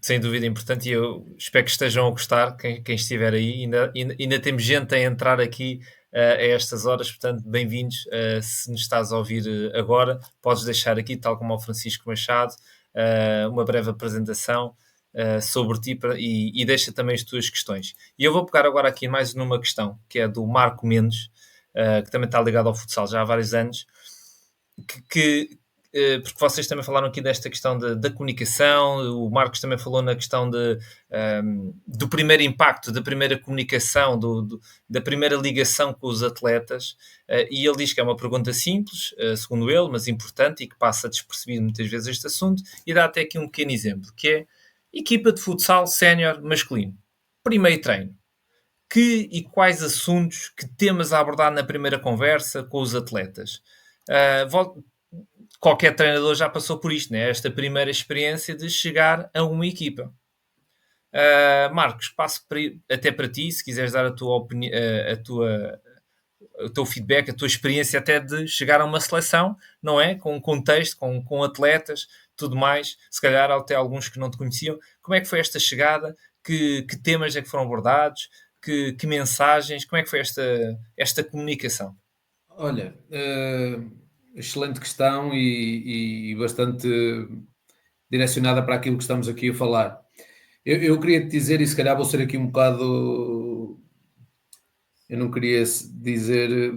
Sem dúvida importante, e eu espero que estejam a gostar, quem estiver aí. Ainda temos gente a entrar aqui a estas horas, portanto, bem-vindos. Se nos estás a ouvir agora, podes deixar aqui, tal como ao Francisco Machado, uma breve apresentação sobre ti e deixa também as tuas questões. E eu vou pegar agora aqui mais numa questão, que é do Marco Mendes, que também está ligado ao futsal já há vários anos, porque vocês também falaram aqui desta questão da comunicação, o Marcos também falou na questão do primeiro impacto, da primeira comunicação, da primeira ligação com os atletas, e ele diz que é uma pergunta simples, segundo ele, mas importante e que passa despercebido muitas vezes este assunto, e dá até aqui um pequeno exemplo, que é equipa de futsal sénior masculino, primeiro treino. Que e quais assuntos, que temas a abordar na primeira conversa com os atletas? Qualquer treinador já passou por isto, né? Esta primeira experiência de chegar a uma equipa. Marcos, passo até para ti, se quiseres dar a tua opinião, o teu feedback, a tua experiência até de chegar a uma seleção, não é? Com um contexto, com atletas, tudo mais, se calhar até alguns que não te conheciam. Como é que foi esta chegada? Que temas é que foram abordados? Que mensagens? Como é que foi esta comunicação? Olha, excelente questão e bastante direcionada para aquilo que estamos aqui a falar. Eu queria te dizer, e se calhar vou ser aqui um bocado, eu não queria dizer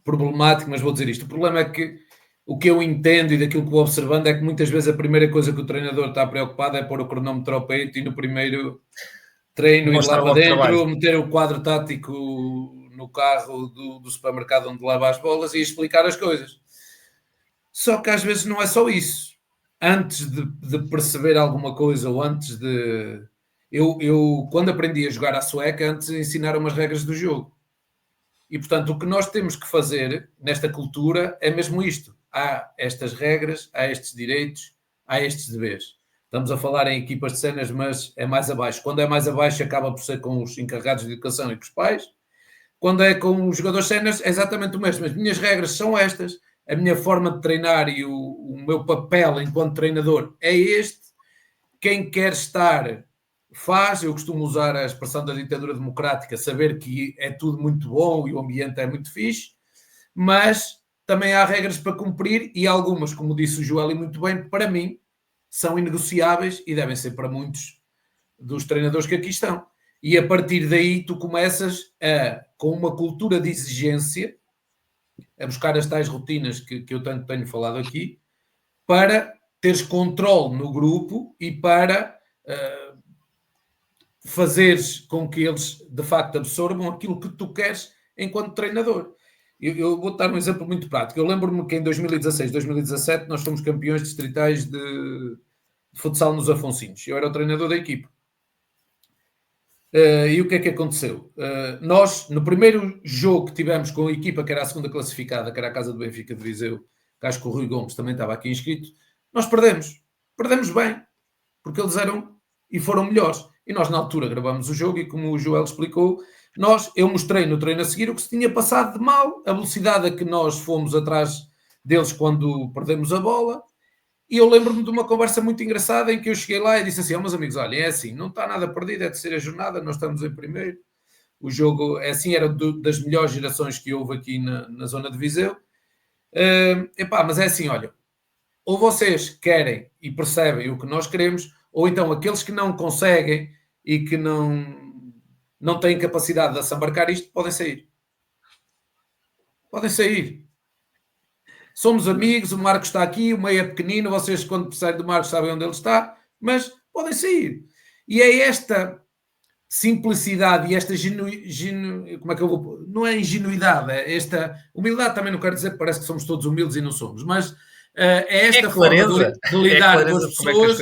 problemático, mas vou dizer isto. O problema é que o que eu entendo e daquilo que vou observando é que muitas vezes a primeira coisa que o treinador está preocupado é pôr o cronómetro ao peito e no primeiro treino ir lá para dentro, meter o quadro tático no carro do supermercado onde lava as bolas e explicar as coisas. Só que às vezes não é só isso. Antes de perceber alguma coisa ou antes de... Eu, quando aprendi a jogar à sueca, antes ensinaram as regras do jogo. E, portanto, o que nós temos que fazer nesta cultura é mesmo isto. Há estas regras, há estes direitos, há estes deveres. Estamos a falar em equipas de cenas, mas é mais abaixo. Quando é mais abaixo, acaba por ser com os encarregados de educação e com os pais. Quando é com os jogadores cenas, é exatamente o mesmo. As minhas regras são estas. A minha forma de treinar e o meu papel enquanto treinador é este. Quem quer estar, faz. Eu costumo usar a expressão da ditadura democrática, saber que é tudo muito bom e o ambiente é muito fixe, mas também há regras para cumprir e algumas, como disse o Joel e muito bem, para mim, são inegociáveis e devem ser para muitos dos treinadores que aqui estão. E a partir daí tu começas com uma cultura de exigência, a buscar as tais rotinas que eu tanto tenho falado aqui, para teres controle no grupo e para fazeres com que eles, de facto, absorvam aquilo que tu queres enquanto treinador. Eu vou dar um exemplo muito prático. Eu lembro-me que em 2016, 2017, nós fomos campeões distritais de futsal nos Afonsinhos. Eu era o treinador da equipa. E o que é que aconteceu? Nós, no primeiro jogo que tivemos com a equipa, que era a segunda classificada, que era a Casa do Benfica de Viseu, que acho que o Rui Gomes também estava aqui inscrito, nós perdemos. Perdemos bem, porque eles eram e foram melhores. E nós, na altura, gravamos o jogo e, como o Joel explicou, eu mostrei no treino a seguir o que se tinha passado de mal, a velocidade a que nós fomos atrás deles quando perdemos a bola. E eu lembro-me de uma conversa muito engraçada em que eu cheguei lá e disse assim: meus amigos, olha, é assim, não está nada perdido, é terceira jornada, nós estamos em primeiro. O jogo, é assim, era das melhores gerações que houve aqui na zona de Viseu. Mas é assim, olha, ou vocês querem e percebem o que nós queremos, ou então aqueles que não conseguem e que não têm capacidade de assambarcar isto, podem sair. Podem sair. Somos amigos, o Marcos está aqui, o meio é pequenino, vocês quando precisarem do Marcos sabem onde ele está, mas podem sair. E é esta simplicidade e esta como é que eu vou... Não é ingenuidade, é esta... Humildade também não quero dizer que parece que somos todos humildes e não somos, mas é esta forma de lidar com as pessoas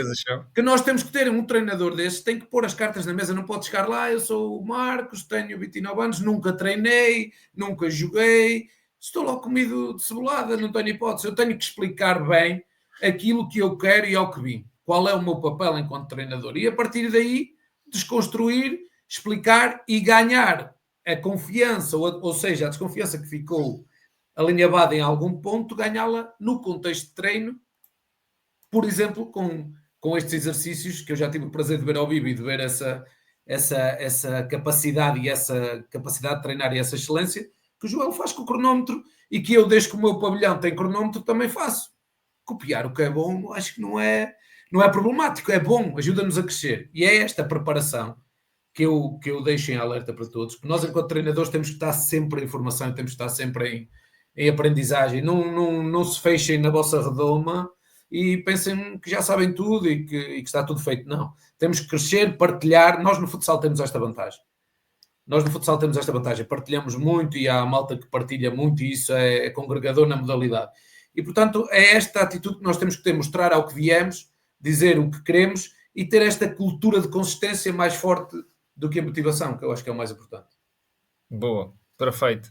que nós temos que ter. Um treinador desses tem que pôr as cartas na mesa, não pode chegar lá, eu sou o Marcos, tenho 29 anos, nunca treinei, nunca joguei, estou logo comido de cebolada, não tenho hipótese. Eu tenho que explicar bem aquilo que eu quero e ao que vim. Qual é o meu papel enquanto treinador? E a partir daí, desconstruir, explicar e ganhar a confiança, ou seja, a desconfiança que ficou alinhavada em algum ponto, ganhá-la no contexto de treino, por exemplo, com estes exercícios que eu já tive o prazer de ver ao vivo e de ver essa capacidade e essa capacidade de treinar e essa excelência que o Joel faz com o cronómetro e que eu, desde que o meu pavilhão tem cronómetro, também faço. Copiar o que é bom, acho que não é problemático, é bom, ajuda-nos a crescer. E é esta preparação que eu deixo em alerta para todos, que nós, enquanto treinadores, temos que estar sempre em formação e temos que estar sempre em aprendizagem. Não se fechem na vossa redoma e pensem que já sabem tudo e que está tudo feito. Não. Temos que crescer, partilhar. Nós no futsal temos esta vantagem. Partilhamos muito e há a malta que partilha muito e isso é congregador na modalidade. E, portanto, é esta atitude que nós temos que ter, mostrar ao que viemos, dizer o que queremos e ter esta cultura de consistência mais forte do que a motivação, que eu acho que é o mais importante. Boa, perfeito.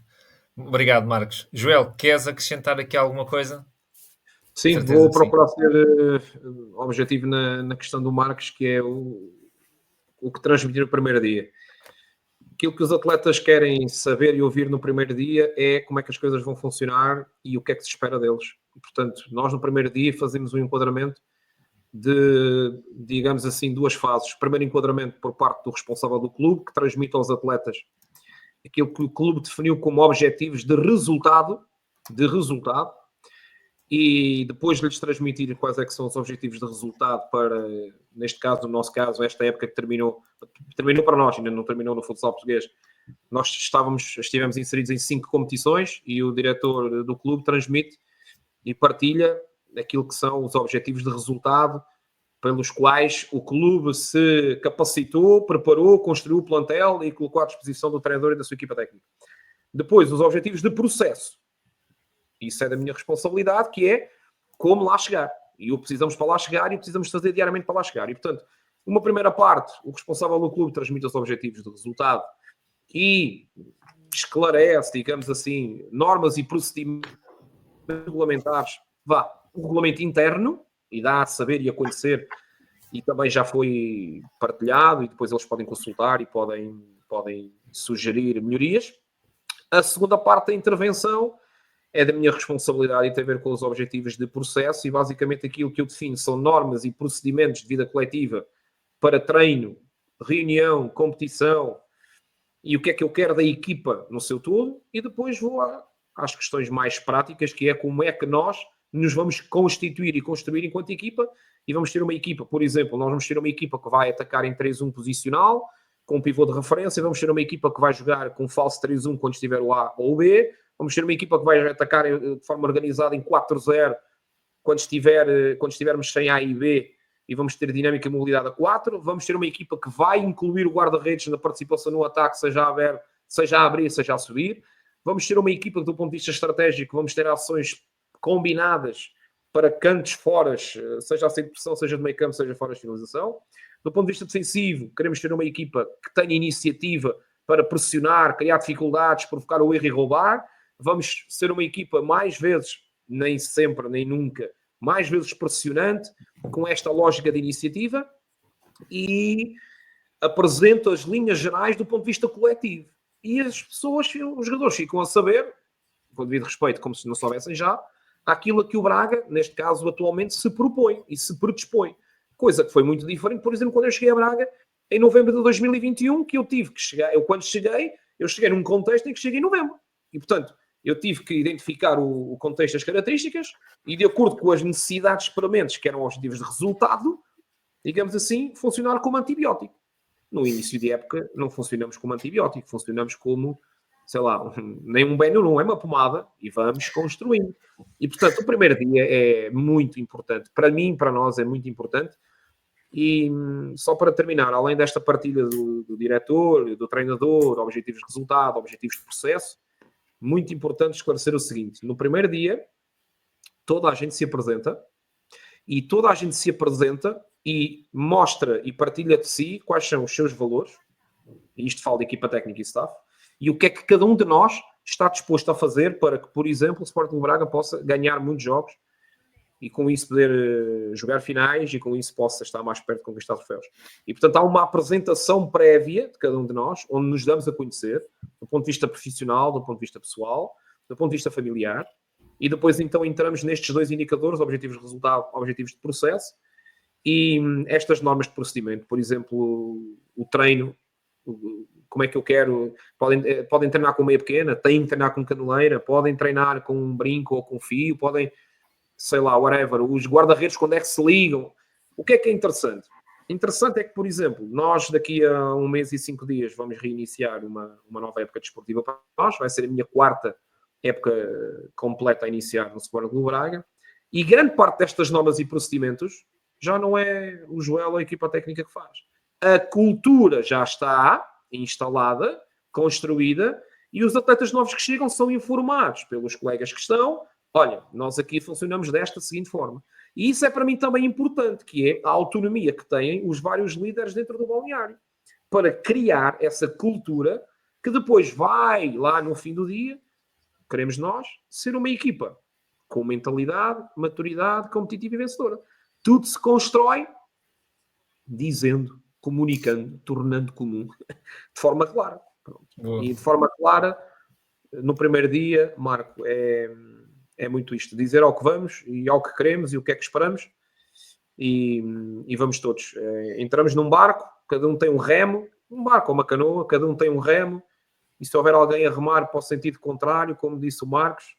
Obrigado, Marcos. Joel, queres acrescentar aqui alguma coisa? Sim, vou procurar ser objetivo na questão do Marcos, que é o que transmitir no primeiro dia. Aquilo que os atletas querem saber e ouvir no primeiro dia é como é que as coisas vão funcionar e o que é que se espera deles. E, portanto, nós no primeiro dia fazemos um enquadramento de, digamos assim, duas fases. Primeiro enquadramento por parte do responsável do clube, que transmite aos atletas aquilo que o clube definiu como objetivos de resultado, e depois lhes transmitir quais é que são os objetivos de resultado para, neste caso, no nosso caso, esta época que terminou para nós, ainda não terminou no futsal português. Nós estivemos inseridos em 5 competições e o diretor do clube transmite e partilha aquilo que são os objetivos de resultado pelos quais o clube se capacitou, preparou, construiu o plantel e colocou à disposição do treinador e da sua equipa técnica. Depois, os objetivos de processo. Isso é da minha responsabilidade, que é como lá chegar. E o precisamos para lá chegar e precisamos fazer diariamente para lá chegar. E, portanto, uma primeira parte, o responsável do clube transmite os objetivos de resultado e esclarece, digamos assim, normas e procedimentos regulamentares, o regulamento interno, e dá a saber e a conhecer, e também já foi partilhado, e depois eles podem consultar e podem sugerir melhorias. A segunda parte da intervenção é da minha responsabilidade e tem a ver com os objetivos de processo, e basicamente aquilo que eu defino são normas e procedimentos de vida coletiva para treino, reunião, competição, e o que é que eu quero da equipa no seu todo, e depois vou às questões mais práticas, que é como é que nós nos vamos constituir e construir enquanto equipa, e vamos ter uma equipa, por exemplo, nós vamos ter uma equipa que vai atacar em 3-1 posicional, com um pivô de referência, vamos ter uma equipa que vai jogar com falso 3-1 quando estiver o A ou o B, vamos ter uma equipa que vai atacar de forma organizada em 4-0 quando estivermos sem A e B, e vamos ter dinâmica e mobilidade a 4. Vamos ter uma equipa que vai incluir o guarda-redes na participação no ataque, seja a abrir, seja a subir. Vamos ter uma equipa que, do ponto de vista estratégico, vamos ter ações combinadas para cantos fora, seja a sair de pressão, seja de meio campo, seja fora de finalização. Do ponto de vista defensivo, queremos ter uma equipa que tenha iniciativa para pressionar, criar dificuldades, provocar o erro e roubar. Vamos ser uma equipa mais vezes, nem sempre, nem nunca, mais vezes pressionante, com esta lógica de iniciativa, e apresento as linhas gerais do ponto de vista coletivo. E as pessoas, os jogadores ficam a saber, com devido respeito, como se não soubessem já, aquilo a que o Braga, neste caso atualmente, se propõe e se predispõe. Coisa que foi muito diferente, por exemplo, quando eu cheguei a Braga, em novembro de 2021, que eu tive que chegar, quando cheguei, eu cheguei num contexto em que cheguei em novembro. E, portanto, eu tive que identificar o contexto, as características, e de acordo com as necessidades experimentes, que eram objetivos de resultado, digamos assim, funcionar como antibiótico. No início de época, não funcionamos como antibiótico, funcionamos como, sei lá, nem um Benno, não é uma pomada, e vamos construindo. E, portanto, o primeiro dia é muito importante. Para mim, para nós, é muito importante. E só para terminar, além desta partilha do diretor, do treinador, objetivos de resultado, objetivos de processo, muito importante esclarecer o seguinte: no primeiro dia, toda a gente se apresenta e mostra e partilha de si quais são os seus valores, e isto fala de equipa técnica e staff, e o que é que cada um de nós está disposto a fazer para que, por exemplo, o Sporting Braga possa ganhar muitos jogos e com isso poder jogar finais e com isso possa estar mais perto de conquistar troféus. E, portanto, há uma apresentação prévia de cada um de nós, onde nos damos a conhecer, do ponto de vista profissional, do ponto de vista pessoal, do ponto de vista familiar, e depois, então, entramos nestes dois indicadores, objetivos de resultado, objetivos de processo, e estas normas de procedimento, por exemplo, o treino, como é que eu quero, podem treinar com meia pequena, têm que treinar com caneleira, podem treinar com um brinco ou com fio, podem, sei lá, whatever, os guarda-redes quando é que se ligam. O que é interessante? Interessante é que, por exemplo, nós daqui a 1 mês e 5 dias vamos reiniciar uma nova época desportiva para nós, vai ser a minha 4ª época completa a iniciar no Sporting Clube Braga, e grande parte destas normas e procedimentos já não é o Joel ou a equipa técnica que faz. A cultura já está instalada, construída, e os atletas novos que chegam são informados pelos colegas que estão. Olha, nós aqui funcionamos desta seguinte forma. E isso é para mim também importante, que é a autonomia que têm os vários líderes dentro do balneário, para criar essa cultura que depois vai, lá no fim do dia, queremos nós, ser uma equipa com mentalidade, maturidade, competitiva e vencedora. Tudo se constrói dizendo, comunicando, tornando comum, de forma clara. Pronto. E de forma clara, no primeiro dia, Marco, é muito isto, dizer ao que vamos e ao que queremos e o que é que esperamos, e vamos todos. Entramos num barco, cada um tem um remo, um barco ou uma canoa, cada um tem um remo, e se houver alguém a remar para o sentido contrário, como disse o Marcos,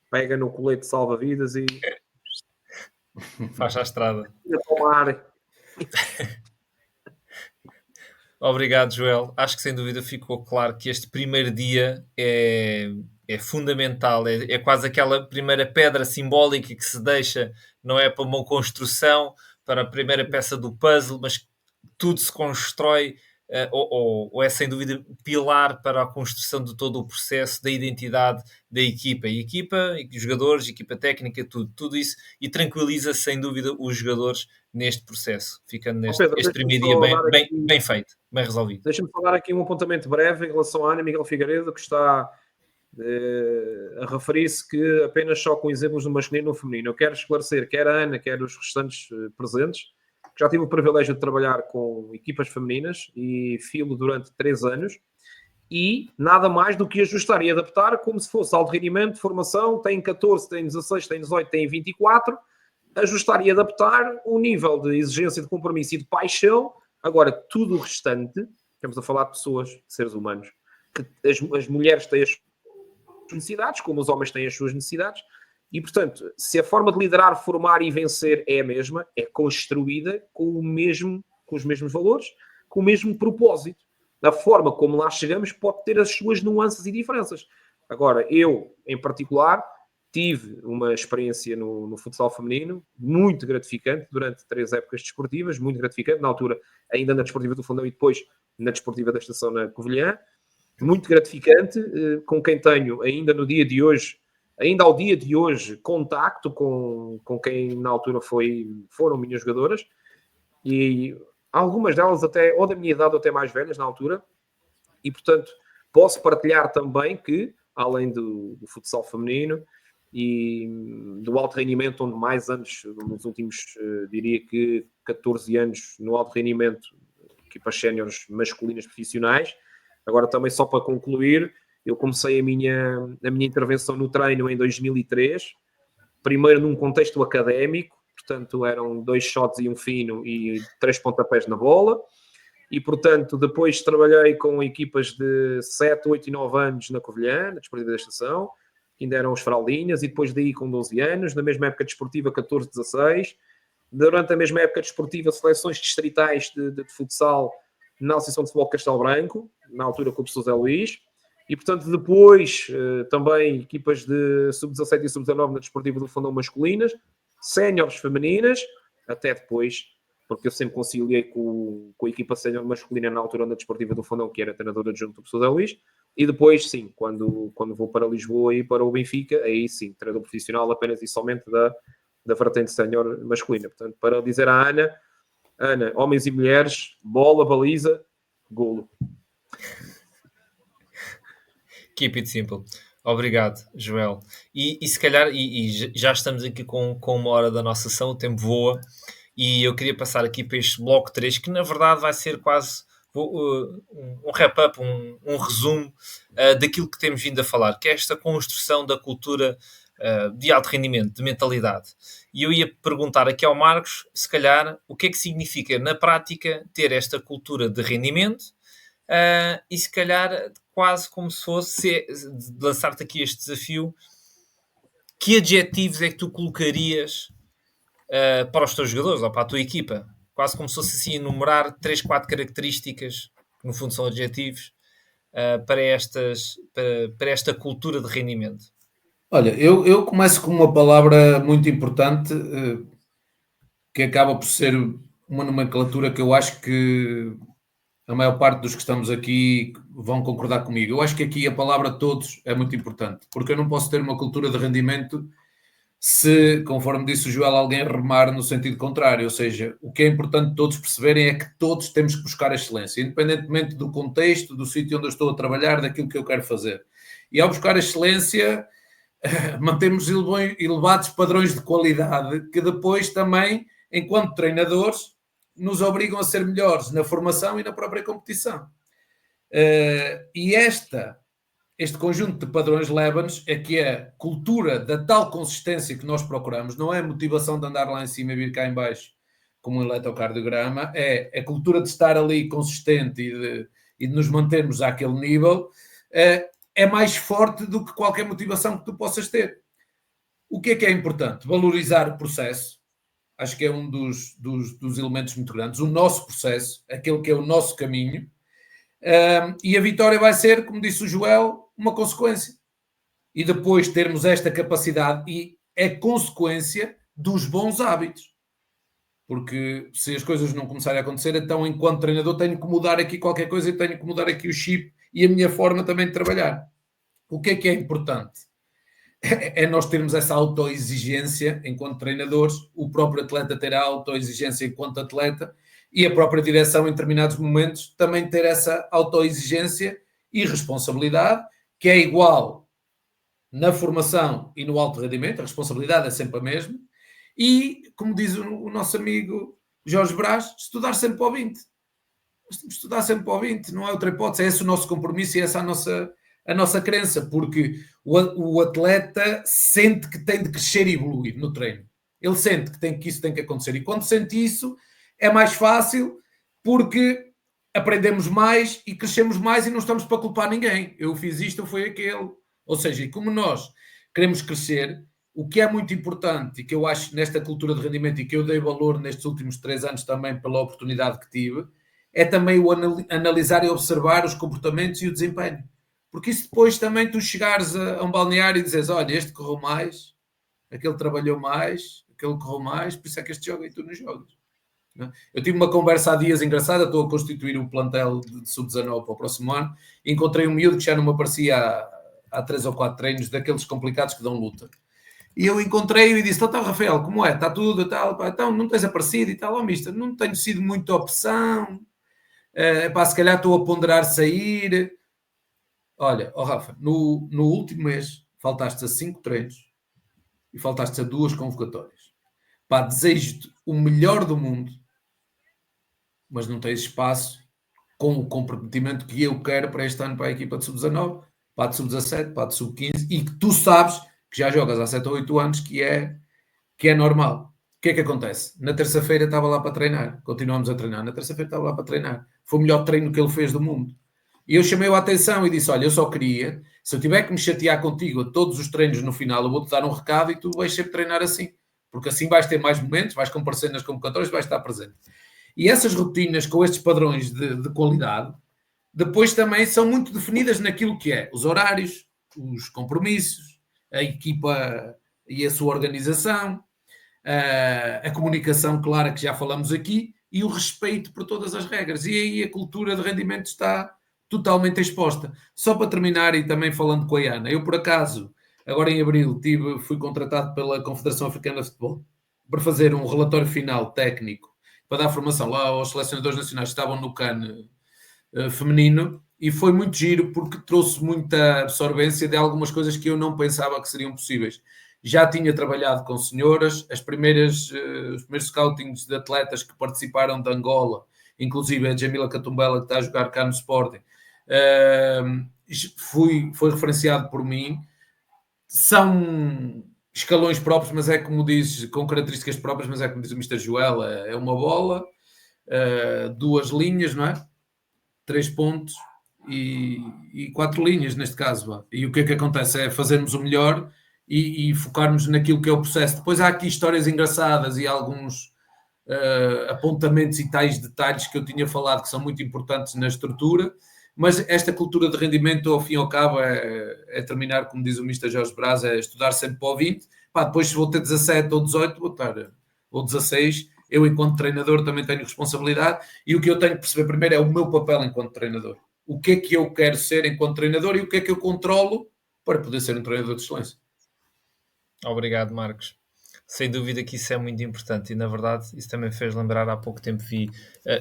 pega no colete salva-vidas e faz a estrada. Tomar. Obrigado, Joel. Acho que sem dúvida ficou claro que este primeiro dia é fundamental, é quase aquela primeira pedra simbólica que se deixa, não é para uma construção, para a primeira peça do puzzle, mas tudo se constrói, ou é sem dúvida pilar para a construção de todo o processo da identidade da equipa. E equipa, e jogadores, equipa técnica, tudo isso, e tranquiliza sem dúvida os jogadores neste processo, ficando este primeiro dia bem feito, bem resolvido. Deixa-me falar aqui um apontamento breve em relação à Ana Miguel Figueiredo, que está a referir-se que apenas só com exemplos no masculino e no feminino. Eu quero esclarecer, quer a Ana, quer os restantes presentes, que já tive o privilégio de trabalhar com equipas femininas e filo durante 3 anos, e nada mais do que ajustar e adaptar como se fosse alto rendimento, formação, tem 14, tem 16, tem 18, tem 24, ajustar e adaptar o nível de exigência, de compromisso e de paixão. Agora, tudo o restante, estamos a falar de pessoas, de seres humanos, que as mulheres têm as suas necessidades, como os homens têm as suas necessidades, e, portanto, se a forma de liderar, formar e vencer é a mesma, é construída com os mesmos valores, com o mesmo propósito. A forma como lá chegamos pode ter as suas nuances e diferenças. Agora, eu, em particular, tive uma experiência no futsal feminino muito gratificante durante 3 épocas desportivas, muito gratificante, na altura ainda na Desportiva do Fundão e depois na Desportiva da Estação na Covilhã, muito gratificante, com quem tenho ainda no dia de hoje, ainda ao dia de hoje, contacto com quem na altura foram minhas jogadoras, e algumas delas até, ou da minha idade ou até mais velhas na altura, e portanto posso partilhar também que, além do futsal feminino e do alto rendimento, onde mais anos, nos últimos, diria que 14 anos no alto rendimento, equipas séniores masculinas profissionais. Agora também só para concluir, eu comecei a minha intervenção no treino em 2003, primeiro num contexto académico, portanto eram 2 shots e um fino e 3 pontapés na bola, e portanto depois trabalhei com equipas de 7, 8 e 9 anos na Covilhã, na Desportiva da Estação, que ainda eram os fraldinhas, e depois daí com 12 anos, na mesma época desportiva 14, 16, durante a mesma época desportiva seleções distritais de futsal na Associação de Futebol Castelo Branco, na altura com o professor Zé Luís, e portanto depois também equipas de sub-17 e sub-19 na Desportiva do Fundão masculinas, séniores femininas, até depois, porque eu sempre conciliei com a equipa sénior masculina na altura na Desportiva do Fundão, que era treinadora adjunto do professor Zé Luís, e depois sim, quando vou para Lisboa e para o Benfica, aí sim, treinador profissional apenas e somente da vertente sénior masculina. Portanto, para dizer à Ana, homens e mulheres, bola, baliza, golo. Keep it simple. Obrigado, Joel. E se calhar, já estamos aqui com 1 hora da nossa sessão, o tempo voa, e eu queria passar aqui para este bloco 3, que na verdade vai ser quase um wrap-up, um resumo daquilo que temos vindo a falar, que é esta construção da cultura de alto rendimento, de mentalidade. E eu ia perguntar aqui ao Marcos, se calhar, o que é que significa na prática ter esta cultura de rendimento, e se calhar quase como se fosse lançar-te aqui este desafio, que adjetivos é que tu colocarias para os teus jogadores ou para a tua equipa? Quase como se fosse assim enumerar 3, 4 características, que no fundo são adjetivos, para esta cultura de rendimento. Olha, eu começo com uma palavra muito importante, que acaba por ser uma nomenclatura que eu acho que a maior parte dos que estamos aqui vão concordar comigo. Eu acho que aqui a palavra todos é muito importante, porque eu não posso ter uma cultura de rendimento se, conforme disse o Joel, alguém remar no sentido contrário. Ou seja, o que é importante todos perceberem é que todos temos que buscar a excelência, independentemente do contexto, do sítio onde eu estou a trabalhar, daquilo que eu quero fazer. E ao buscar a excelência, mantemos elevados padrões de qualidade que depois também, enquanto treinadores, nos obrigam a ser melhores na formação e na própria competição. E este conjunto de padrões leva-nos a que a cultura da tal consistência que nós procuramos, não é a motivação de andar lá em cima e vir cá em baixo como um eletrocardiograma, é a cultura de estar ali consistente e de nos mantermos àquele nível, é mais forte do que qualquer motivação que tu possas ter. O que é importante? Valorizar o processo. Acho que é um dos elementos muito grandes. O nosso processo, aquele que é o nosso caminho. E a vitória vai ser, como disse o Joel, uma consequência. E depois termos esta capacidade, e é consequência dos bons hábitos. Porque se as coisas não começarem a acontecer, então, enquanto treinador, tenho que mudar aqui qualquer coisa e tenho que mudar aqui o chip e a minha forma também de trabalhar. O que é importante? É nós termos essa autoexigência enquanto treinadores, o próprio atleta ter a autoexigência enquanto atleta e a própria direção em determinados momentos também ter essa autoexigência e responsabilidade, que é igual na formação e no alto rendimento, a responsabilidade é sempre a mesma, e, como diz o nosso amigo Jorge Brás, estudar sempre para o 20. Nós temos de estudar sempre para o 20, não há outra hipótese, é esse o nosso compromisso e essa a nossa crença, porque o atleta sente que tem de crescer e evoluir no treino. Ele sente que isso tem que acontecer. E quando sente isso, é mais fácil, porque aprendemos mais e crescemos mais e não estamos para culpar ninguém. Eu fiz isto, eu fui aquele. Ou seja, e como nós queremos crescer, o que é muito importante e que eu acho nesta cultura de rendimento e que eu dei valor nestes últimos 3 anos também pela oportunidade que tive, é também o analisar e observar os comportamentos e o desempenho. Porque isso depois também tu chegares a um balneário e dizes, olha, este correu mais, aquele trabalhou mais, aquele correu mais, por isso é que este joga e tu não jogas. Não é? Eu tive uma conversa há dias engraçada, estou a constituir um plantel de sub-19 para o próximo ano, e encontrei um miúdo que já não me aparecia há 3 ou 4 treinos, daqueles complicados que dão luta. E eu encontrei-o e disse, então Rafael, como é? Está tudo e tal? Pá, então não tens aparecido e tal, mister, não tenho sido muita opção, se calhar estou a ponderar sair. Olha, Rafa, no último mês faltaste a 5 treinos e faltaste a 2 convocatórias. Pá, desejo-te o melhor do mundo, mas não tens espaço com o comprometimento que eu quero para este ano para a equipa de sub-19, para a de sub-17, para a de sub-15, e que tu sabes que já jogas há 7 ou 8 anos, que é normal. O que é que acontece? Na terça-feira estava lá para treinar, continuamos a treinar, na terça-feira estava lá para treinar. Foi o melhor treino que ele fez do mundo. E eu chamei-o a atenção e disse, olha, eu só queria, se eu tiver que me chatear contigo a todos os treinos no final, eu vou-te dar um recado e tu vais sempre treinar assim. Porque assim vais ter mais momentos, vais comparecer nas convocatórias, vais estar presente. E essas rotinas com estes padrões de qualidade, depois também são muito definidas naquilo que é os horários, os compromissos, a equipa e a sua organização, a comunicação clara que já falamos aqui e o respeito por todas as regras. E aí a cultura de rendimento está totalmente exposta. Só para terminar, e também falando com a Ana, eu por acaso, agora em abril, fui contratado pela Confederação Africana de Futebol para fazer um relatório final técnico para dar formação lá aos selecionadores nacionais que estavam no CAN feminino, e foi muito giro porque trouxe muita absorvência de algumas coisas que eu não pensava que seriam possíveis. Já tinha trabalhado com senhoras, os primeiros scoutings de atletas que participaram de Angola, inclusive a Jamila Catumbela, que está a jogar cá no Sporting, foi referenciado por mim. São escalões próprios, mas é como dizes, com características próprias, mas é como diz o Mr. Joel, é uma bola, 2 linhas, não é? 3 pontos e 4 linhas neste caso. E o que é que acontece? É fazermos o melhor e focarmos naquilo que é o processo. Depois há aqui histórias engraçadas e alguns apontamentos e tais detalhes que eu tinha falado que são muito importantes na estrutura, mas esta cultura de rendimento, ao fim e ao cabo, é terminar, como diz o Mr. Jorge Braz, é estudar sempre para o 20. Depois, se vou ter 17 ou 18, vou estar, ou 16, eu, enquanto treinador, também tenho responsabilidade, e o que eu tenho que perceber primeiro é o meu papel enquanto treinador. O que é que eu quero ser enquanto treinador e o que é que eu controlo para poder ser um treinador de excelência. Obrigado, Marcos. Sem dúvida que isso é muito importante e, na verdade, isso também me fez lembrar, há pouco tempo vi,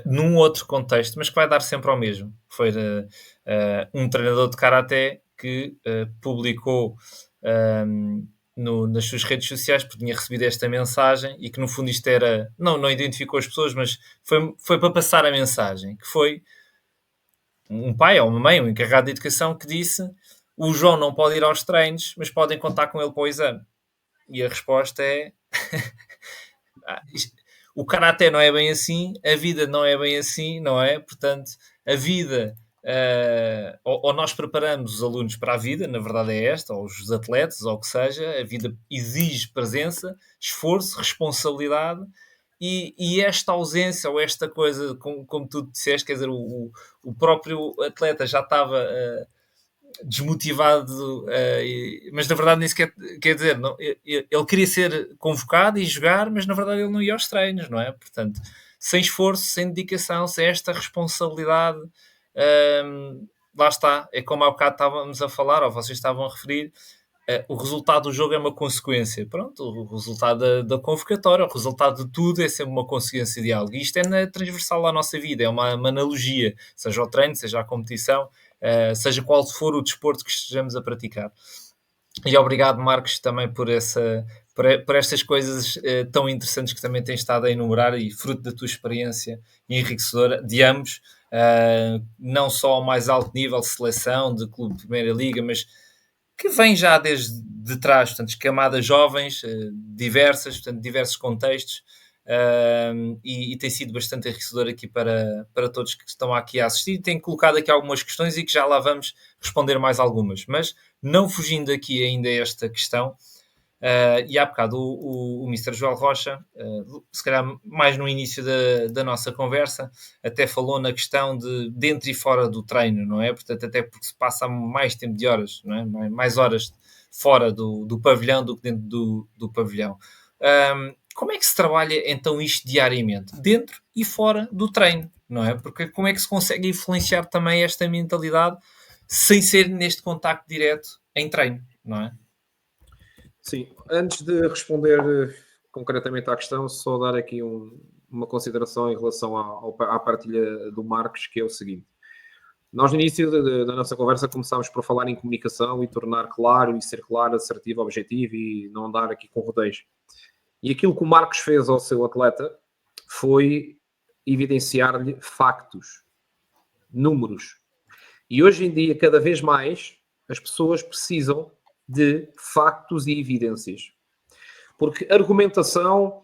num outro contexto, mas que vai dar sempre ao mesmo. Foi um treinador de Karaté que publicou nas suas redes sociais, porque tinha recebido esta mensagem e que, no fundo, isto era... Não identificou as pessoas, mas foi para passar a mensagem, que foi um pai ou uma mãe, um encarregado de educação, que disse: o João não pode ir aos treinos, mas podem contar com ele para o exame. E a resposta é... o Karaté não é bem assim, a vida não é bem assim, não é? Portanto, a vida... ou nós preparamos os alunos para a vida, na verdade é esta, ou os atletas, ou o que seja, a vida exige presença, esforço, responsabilidade, e esta ausência, ou esta coisa, como tu disseste, quer dizer, o próprio atleta já estava... desmotivado, mas na verdade nem sequer quer dizer, não, ele queria ser convocado e jogar, mas na verdade ele não ia aos treinos, não é? Portanto, sem esforço, sem dedicação, sem esta responsabilidade, lá está, é como há bocado estávamos a falar, ou vocês estavam a referir, o resultado do jogo é uma consequência, pronto, o resultado da convocatória, o resultado de tudo é sempre uma consequência de algo, e isto é transversal à nossa vida, é uma analogia, seja o treino, seja a competição, seja qual for o desporto que estejamos a praticar. E obrigado, Marcos, também por estas coisas tão interessantes que também tens estado a enumerar e fruto da tua experiência enriquecedora de ambos, não só ao mais alto nível, seleção, de clube de Primeira Liga, mas que vem já desde de trás, portanto, camadas jovens, diversas, portanto, diversos contextos, e tem sido bastante enriquecedor aqui para todos que estão aqui a assistir. Tenho colocado aqui algumas questões e que já lá vamos responder mais algumas, mas não fugindo aqui ainda a esta questão, E há bocado o Mr. Joel Rocha, se calhar mais no início da nossa conversa, até falou na questão de dentro e fora do treino, não é? Portanto, até porque se passa mais tempo de horas, não é? Mais horas fora do pavilhão do que dentro do pavilhão. Como é que se trabalha então isto diariamente? Dentro e fora do treino, não é? Porque como é que se consegue influenciar também esta mentalidade sem ser neste contacto direto em treino, não é? Sim, antes de responder concretamente à questão, só dar aqui uma consideração em relação à partilha do Marcos, que é o seguinte. Nós, no início da nossa conversa, começámos por falar em comunicação e tornar claro e ser claro, assertivo, objetivo e não andar aqui com rodeios. E aquilo que o Marcos fez ao seu atleta foi evidenciar-lhe factos, números. E hoje em dia, cada vez mais, as pessoas precisam de factos e evidências. Porque argumentação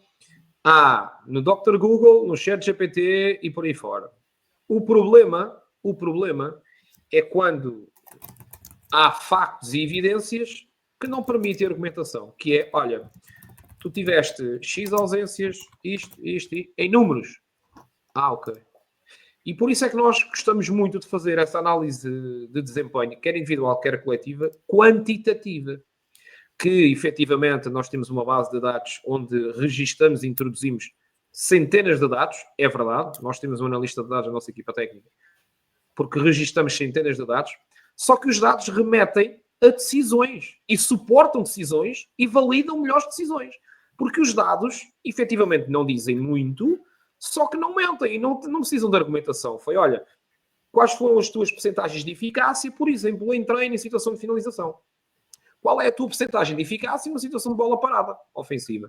há no Dr. Google, no ChatGPT e por aí fora. O problema é quando há factos e evidências que não permitem argumentação. Que é, olha, tu tiveste X ausências, isto, em números. Ok. E por isso é que nós gostamos muito de fazer essa análise de desempenho, quer individual, quer coletiva, quantitativa. Que, efetivamente, nós temos uma base de dados onde registamos e introduzimos centenas de dados, é verdade, nós temos um analista de dados na nossa equipa técnica, porque registamos centenas de dados, só que os dados remetem a decisões e suportam decisões e validam melhores decisões, porque os dados, efetivamente, não dizem muito, só que não mentem e não precisam de argumentação. Foi, olha, quais foram as tuas percentagens de eficácia, por exemplo, em treino em situação de finalização? Qual é a tua percentagem de eficácia numa situação de bola parada, ofensiva?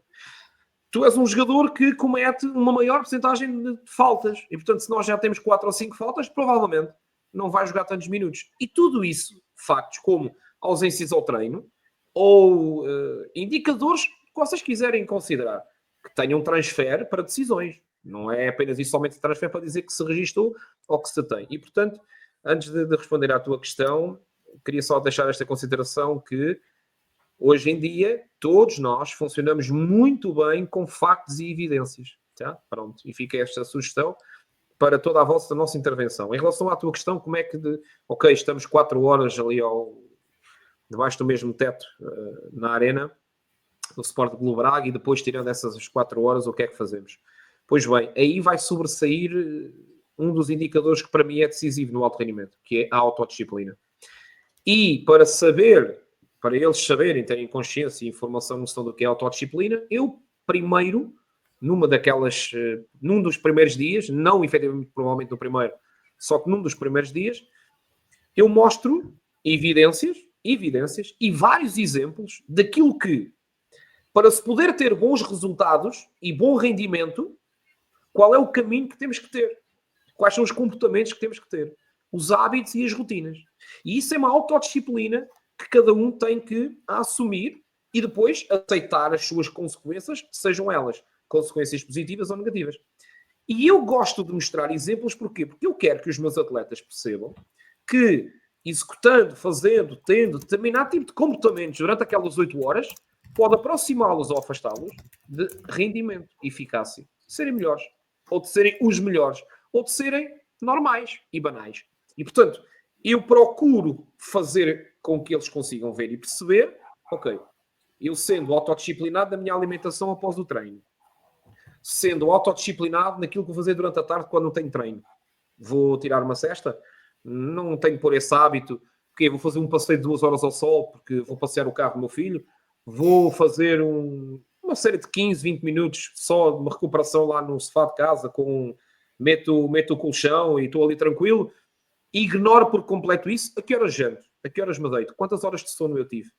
Tu és um jogador que comete uma maior percentagem de faltas. E, portanto, se nós já temos 4 ou 5 faltas, provavelmente não vai jogar tantos minutos. E tudo isso, factos como ausências ao treino ou indicadores que vocês quiserem considerar, que tenham transfer para decisões. Não é apenas isso, somente transfer para dizer que se registou ou que se tem. E, portanto, antes de responder à tua questão, queria só deixar esta consideração que hoje em dia todos nós funcionamos muito bem com factos e evidências. Tá? Pronto, e fica esta sugestão para toda a nossa intervenção. Em relação à tua questão, como é que ok, estamos 4 horas ali debaixo do mesmo teto na arena do Sport Clube Braga e depois tirando essas 4 horas, o que é que fazemos? Pois bem, aí vai sobressair um dos indicadores que para mim é decisivo no alto rendimento, que é a autodisciplina. E para eles saberem, terem consciência e informação, noção do que é autodisciplina, eu primeiro, num dos primeiros dias, não efetivamente provavelmente no primeiro, só que num dos primeiros dias, eu mostro evidências e vários exemplos daquilo que, para se poder ter bons resultados e bom rendimento, qual é o caminho que temos que ter? Quais são os comportamentos que temos que ter? Os hábitos e as rotinas. E isso é uma autodisciplina que cada um tem que assumir e depois aceitar as suas consequências, sejam elas consequências positivas ou negativas. E eu gosto de mostrar exemplos, porquê? Porque eu quero que os meus atletas percebam que executando, fazendo, tendo determinado tipo de comportamentos durante aquelas 8 horas, pode aproximá-los ou afastá-los de rendimento, eficácia, de serem melhores, ou de serem os melhores, ou de serem normais e banais. E, portanto, eu procuro fazer com que eles consigam ver e perceber, ok, eu sendo autodisciplinado na minha alimentação após o treino, sendo autodisciplinado naquilo que vou fazer durante a tarde quando não tenho treino. Vou tirar uma cesta? Não tenho por esse hábito, porque vou fazer um passeio de 2 horas ao sol, porque vou passear o carro do meu filho, vou fazer uma série de 15, 20 minutos só de uma recuperação lá no sofá de casa, meto o colchão e estou ali tranquilo, ignoro por completo isso. A que horas janto? A que horas me deito? Quantas horas de sono eu tive?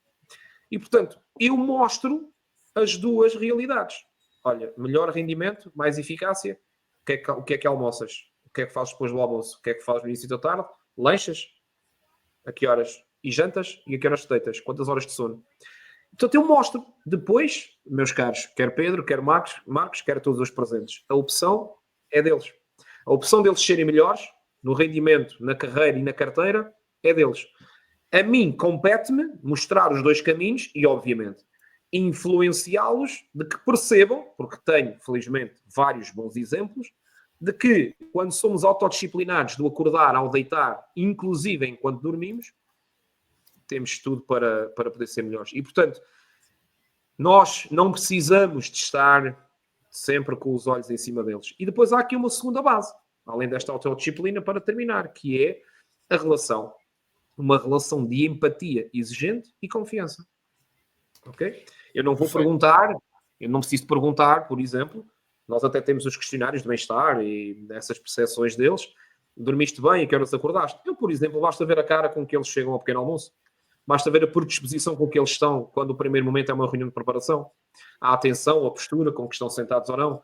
E, portanto, eu mostro as duas realidades. Olha, melhor rendimento, mais eficácia. O que é que almoças? O que é que fazes depois do almoço? O que é que fazes no início da tarde? Lanchas? A que horas? E jantas? E a que horas te deitas? Quantas horas de sono? Portanto, eu mostro. Depois, meus caros, quer Pedro, quer Marcos, quer todos os presentes, a opção é deles. A opção deles serem melhores no rendimento, na carreira e na carteira, é deles. A mim, compete-me mostrar os dois caminhos e, obviamente, influenciá-los de que percebam, porque tenho, felizmente, vários bons exemplos, de que quando somos autodisciplinados do acordar ao deitar, inclusive enquanto dormimos, temos tudo para poder ser melhores. E, portanto, nós não precisamos de estar sempre com os olhos em cima deles. E depois há aqui uma segunda base, além desta autodisciplina, para terminar, que é a relação. Uma relação de empatia exigente e confiança. Ok? Eu não vou perguntar, eu não preciso perguntar, por exemplo, nós até temos os questionários de bem-estar e essas percepções deles. Dormiste bem e que horas acordaste? Eu, por exemplo, basta ver a cara com que eles chegam ao pequeno almoço. Basta ver a predisposição com que eles estão quando o primeiro momento é uma reunião de preparação. A atenção, a postura com que estão sentados ou não.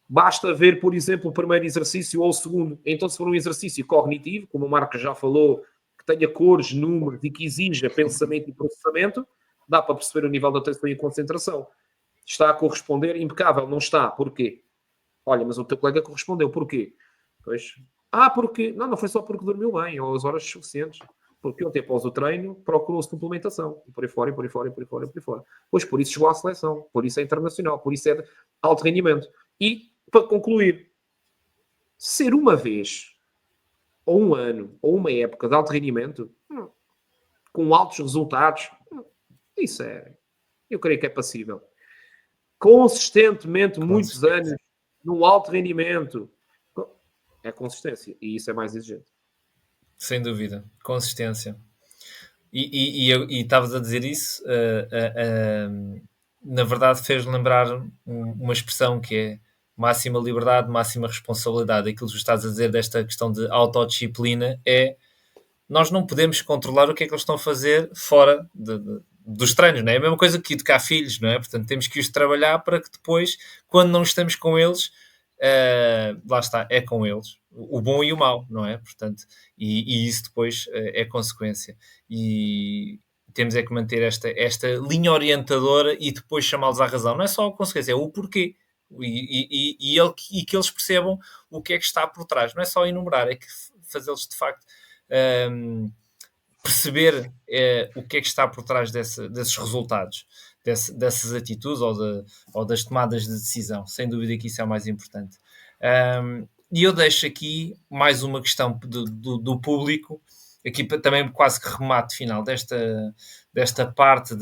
Basta ver, por exemplo, o primeiro exercício ou o segundo. Então, se for um exercício cognitivo, como o Marcos já falou, que tenha cores, números e que exija pensamento e processamento, dá para perceber o nível de atenção e concentração. Está a corresponder impecável, não está. Porquê? Olha, mas o teu colega correspondeu. Porquê? Pois, porque... Não foi só porque dormiu bem, ou as horas suficientes. Porque ontem, após o treino, procurou suplementação. E por aí fora, e por aí fora, e por aí fora, e por aí fora. Pois, por isso chegou à seleção. Por isso é internacional. Por isso é de alto rendimento. E, para concluir, ser uma vez, ou um ano, ou uma época de alto rendimento, com altos resultados, isso é... Eu creio que é passível. Consistentemente, muitos anos, no alto rendimento, é consistência. E isso é mais exigente. Sem dúvida. Consistência. E estavas a dizer isso, na verdade fez lembrar uma expressão que é máxima liberdade, máxima responsabilidade. Aquilo que tu estás a dizer desta questão de autodisciplina é nós não podemos controlar o que é que eles estão a fazer fora dos treinos, não é? É a mesma coisa que educar filhos, não é? Portanto, temos que os trabalhar para que depois, quando não estamos com eles, lá está, é com eles. O bom e o mau, não é? Portanto, e isso depois é consequência. E temos é que manter esta linha orientadora e depois chamá-los à razão. Não é só a consequência, é o porquê. E que eles percebam o que é que está por trás. Não é só enumerar, é que fazê-los de facto perceber o que é que está por trás desses resultados, dessas atitudes ou das tomadas de decisão. Sem dúvida que isso é o mais importante. E eu deixo aqui mais uma questão do público, aqui também quase que remate final desta parte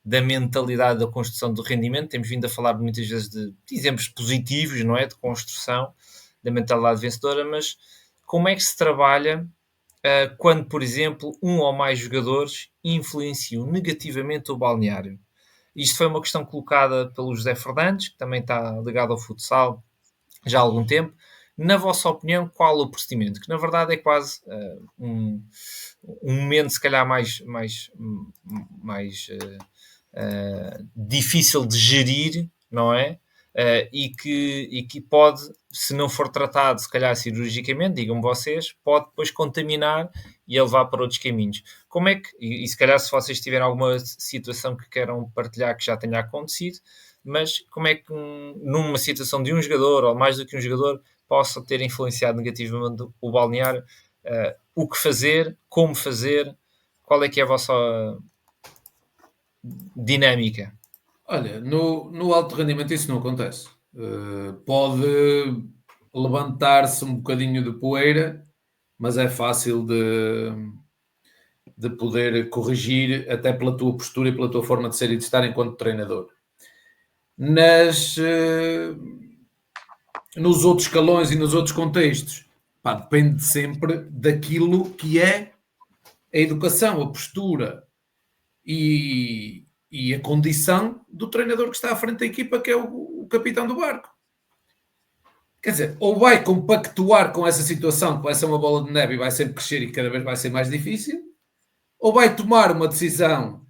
da mentalidade da construção do rendimento. Temos vindo a falar muitas vezes de exemplos positivos, não é? De construção da mentalidade vencedora, mas como é que se trabalha quando, por exemplo, um ou mais jogadores influenciam negativamente o balneário? Isto foi uma questão colocada pelo José Fernandes, que também está ligado ao futsal já há algum tempo. Na vossa opinião, qual o procedimento? Que na verdade é quase um momento, se calhar, mais difícil de gerir, não é? E que pode, se não for tratado, se calhar cirurgicamente, digam vocês, pode depois contaminar e levar para outros caminhos. Como é que, e se calhar se vocês tiverem alguma situação que queiram partilhar que já tenha acontecido, mas como é que numa situação de um jogador ou mais do que um jogador possa ter influenciado negativamente o balneário, o que fazer, como fazer, qual é que é a vossa dinâmica? Olha, no alto rendimento isso não acontece. Pode levantar-se um bocadinho de poeira, mas é fácil de poder corrigir até pela tua postura e pela tua forma de ser e de estar enquanto treinador. Nos outros escalões e nos outros contextos, depende sempre daquilo que é a educação, a postura e a condição do treinador que está à frente da equipa, que é o capitão do barco. Quer dizer, ou vai compactuar com essa situação, que vai ser uma bola de neve e vai sempre crescer e cada vez vai ser mais difícil, ou vai tomar uma decisão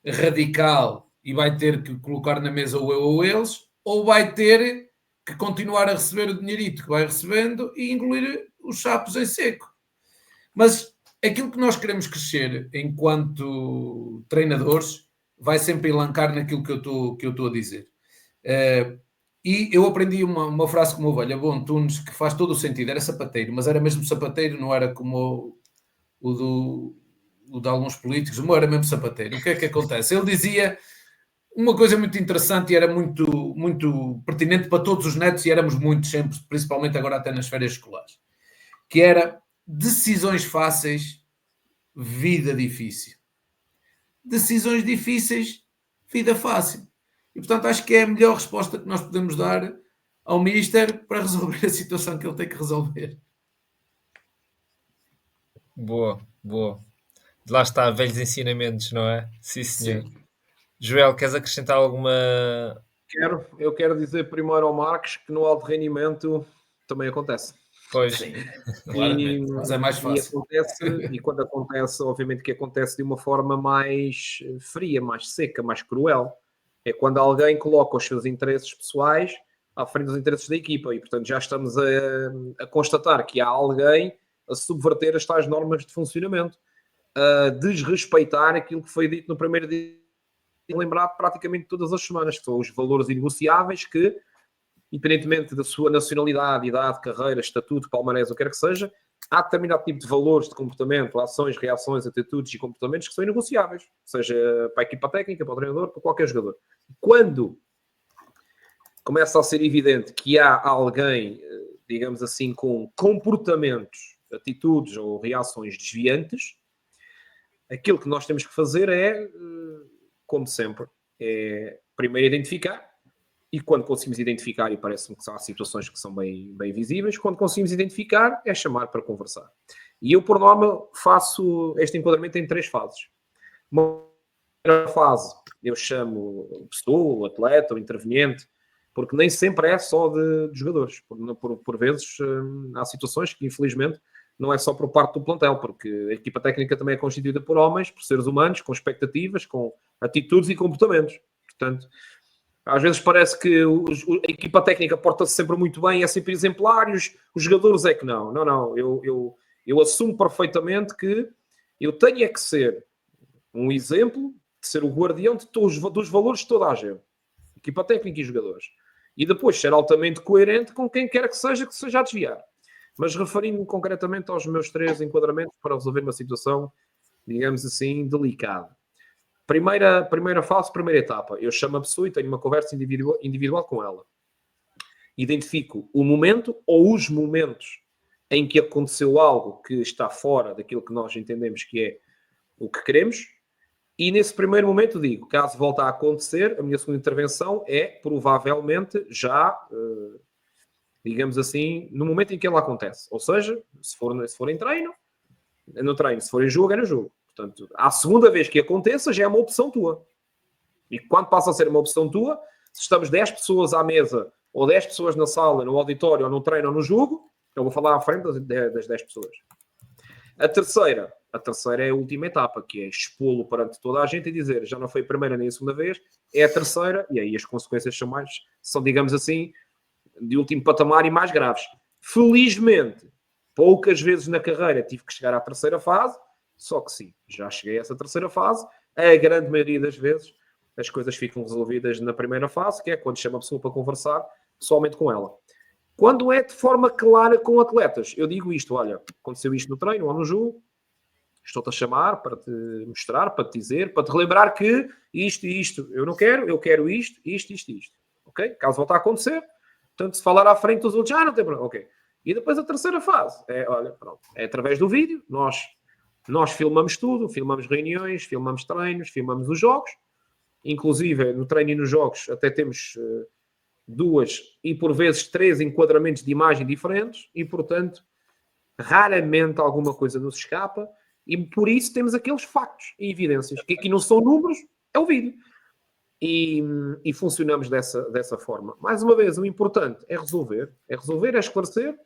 radical e vai ter que colocar na mesa o eu ou eles, ou vai ter que continuar a receber o dinheirito que vai recebendo e engolir os sapos em seco. Mas aquilo que nós queremos crescer enquanto treinadores vai sempre elancar naquilo que eu estou a dizer. E eu aprendi uma frase com o meu velho Bom Tunes que faz todo o sentido. Era sapateiro, mas era mesmo sapateiro, não era como o de alguns políticos. O meu era mesmo sapateiro. O que é que acontece? Ele dizia, uma coisa muito interessante e era muito, muito pertinente para todos os netos, e éramos muitos sempre, principalmente agora até nas férias escolares, que era decisões fáceis, vida difícil. Decisões difíceis, vida fácil. E, portanto, acho que é a melhor resposta que nós podemos dar ao Mister para resolver a situação que ele tem que resolver. Boa, boa. Lá está, velhos ensinamentos, não é? Sim, senhor. Sim. Joel, queres acrescentar alguma. Eu quero dizer primeiro ao Marcos que no alto rendimento também acontece. Pois, Sim, claramente. Mas é mais E fácil. acontece, e quando acontece, obviamente que acontece de uma forma mais fria, mais seca, mais cruel. É quando alguém coloca os seus interesses pessoais à frente dos interesses da equipa e, portanto, já estamos a constatar que há alguém a subverter as tais normas de funcionamento, a desrespeitar aquilo que foi dito no primeiro dia, lembrado praticamente todas as semanas, que são os valores inegociáveis que, independentemente da sua nacionalidade, idade, carreira, estatuto, palmarés, o que quer que seja, há determinado tipo de valores de comportamento, ações, reações, atitudes e comportamentos que são inegociáveis, seja para a equipa técnica, para o treinador, para qualquer jogador. Quando começa a ser evidente que há alguém, digamos assim, com comportamentos, atitudes ou reações desviantes, aquilo que nós temos que fazer é, como sempre, é primeiro identificar. E quando conseguimos identificar, e parece-me que há situações que são bem, bem visíveis, quando conseguimos identificar, é chamar para conversar. E eu, por norma, faço este enquadramento em 3 fases. Uma primeira fase, eu chamo o pessoa, o atleta, o interveniente, porque nem sempre é só de jogadores. Por vezes, há situações que, infelizmente, não é só por parte do plantel, porque a equipa técnica também é constituída por homens, por seres humanos, com expectativas, com atitudes e comportamentos. Portanto, às vezes parece que a equipa técnica porta-se sempre muito bem, é sempre exemplar, e os jogadores é que não. Não. Eu assumo perfeitamente que eu tenho é que ser um exemplo, de ser o guardião de todos, dos valores de toda a gente. Equipa técnica e jogadores. E depois ser altamente coerente com quem quer que seja a desviar. Mas referindo-me concretamente aos meus 3 enquadramentos para resolver uma situação, digamos assim, delicada. Primeira fase, primeira etapa. Eu chamo a pessoa e tenho uma conversa individual com ela. Identifico o momento ou os momentos em que aconteceu algo que está fora daquilo que nós entendemos que é o que queremos. E nesse primeiro momento digo, caso volte a acontecer, a minha segunda intervenção é provavelmente já, digamos assim, no momento em que ela acontece. Ou seja, se for em treino, é no treino. Se for em jogo, é no jogo. Portanto, a segunda vez que aconteça, já é uma opção tua. E quando passa a ser uma opção tua, se estamos 10 pessoas à mesa, ou 10 pessoas na sala, no auditório, ou no treino, ou no jogo, eu vou falar à frente das 10 pessoas. A terceira é a última etapa, que é expô-lo perante toda a gente e dizer, já não foi a primeira nem a segunda vez, é a terceira, e aí as consequências são, digamos assim, de último patamar e mais graves. Felizmente, poucas vezes na carreira tive que chegar à terceira fase, só que sim, já cheguei a essa terceira fase, a grande maioria das vezes as coisas ficam resolvidas na primeira fase, que é quando chama a pessoa para conversar somente com ela. Quando é de forma clara com atletas, eu digo isto, olha, aconteceu isto no treino ou no jogo, estou-te a chamar para te mostrar, para te dizer, para te relembrar que isto e isto eu não quero, eu quero isto. Ok? Caso volte a acontecer, portanto, se falar à frente dos outros, não tem problema. Ok. E depois a terceira fase, olha, pronto, é através do vídeo, nós filmamos tudo, filmamos reuniões, filmamos treinos, filmamos os jogos, inclusive no treino e nos jogos até temos 2 e por vezes 3 enquadramentos de imagem diferentes e, portanto, raramente alguma coisa nos escapa e por isso temos aqueles factos e evidências, que aqui não são números, é o vídeo. E funcionamos dessa forma. Mais uma vez, o importante é resolver, é esclarecer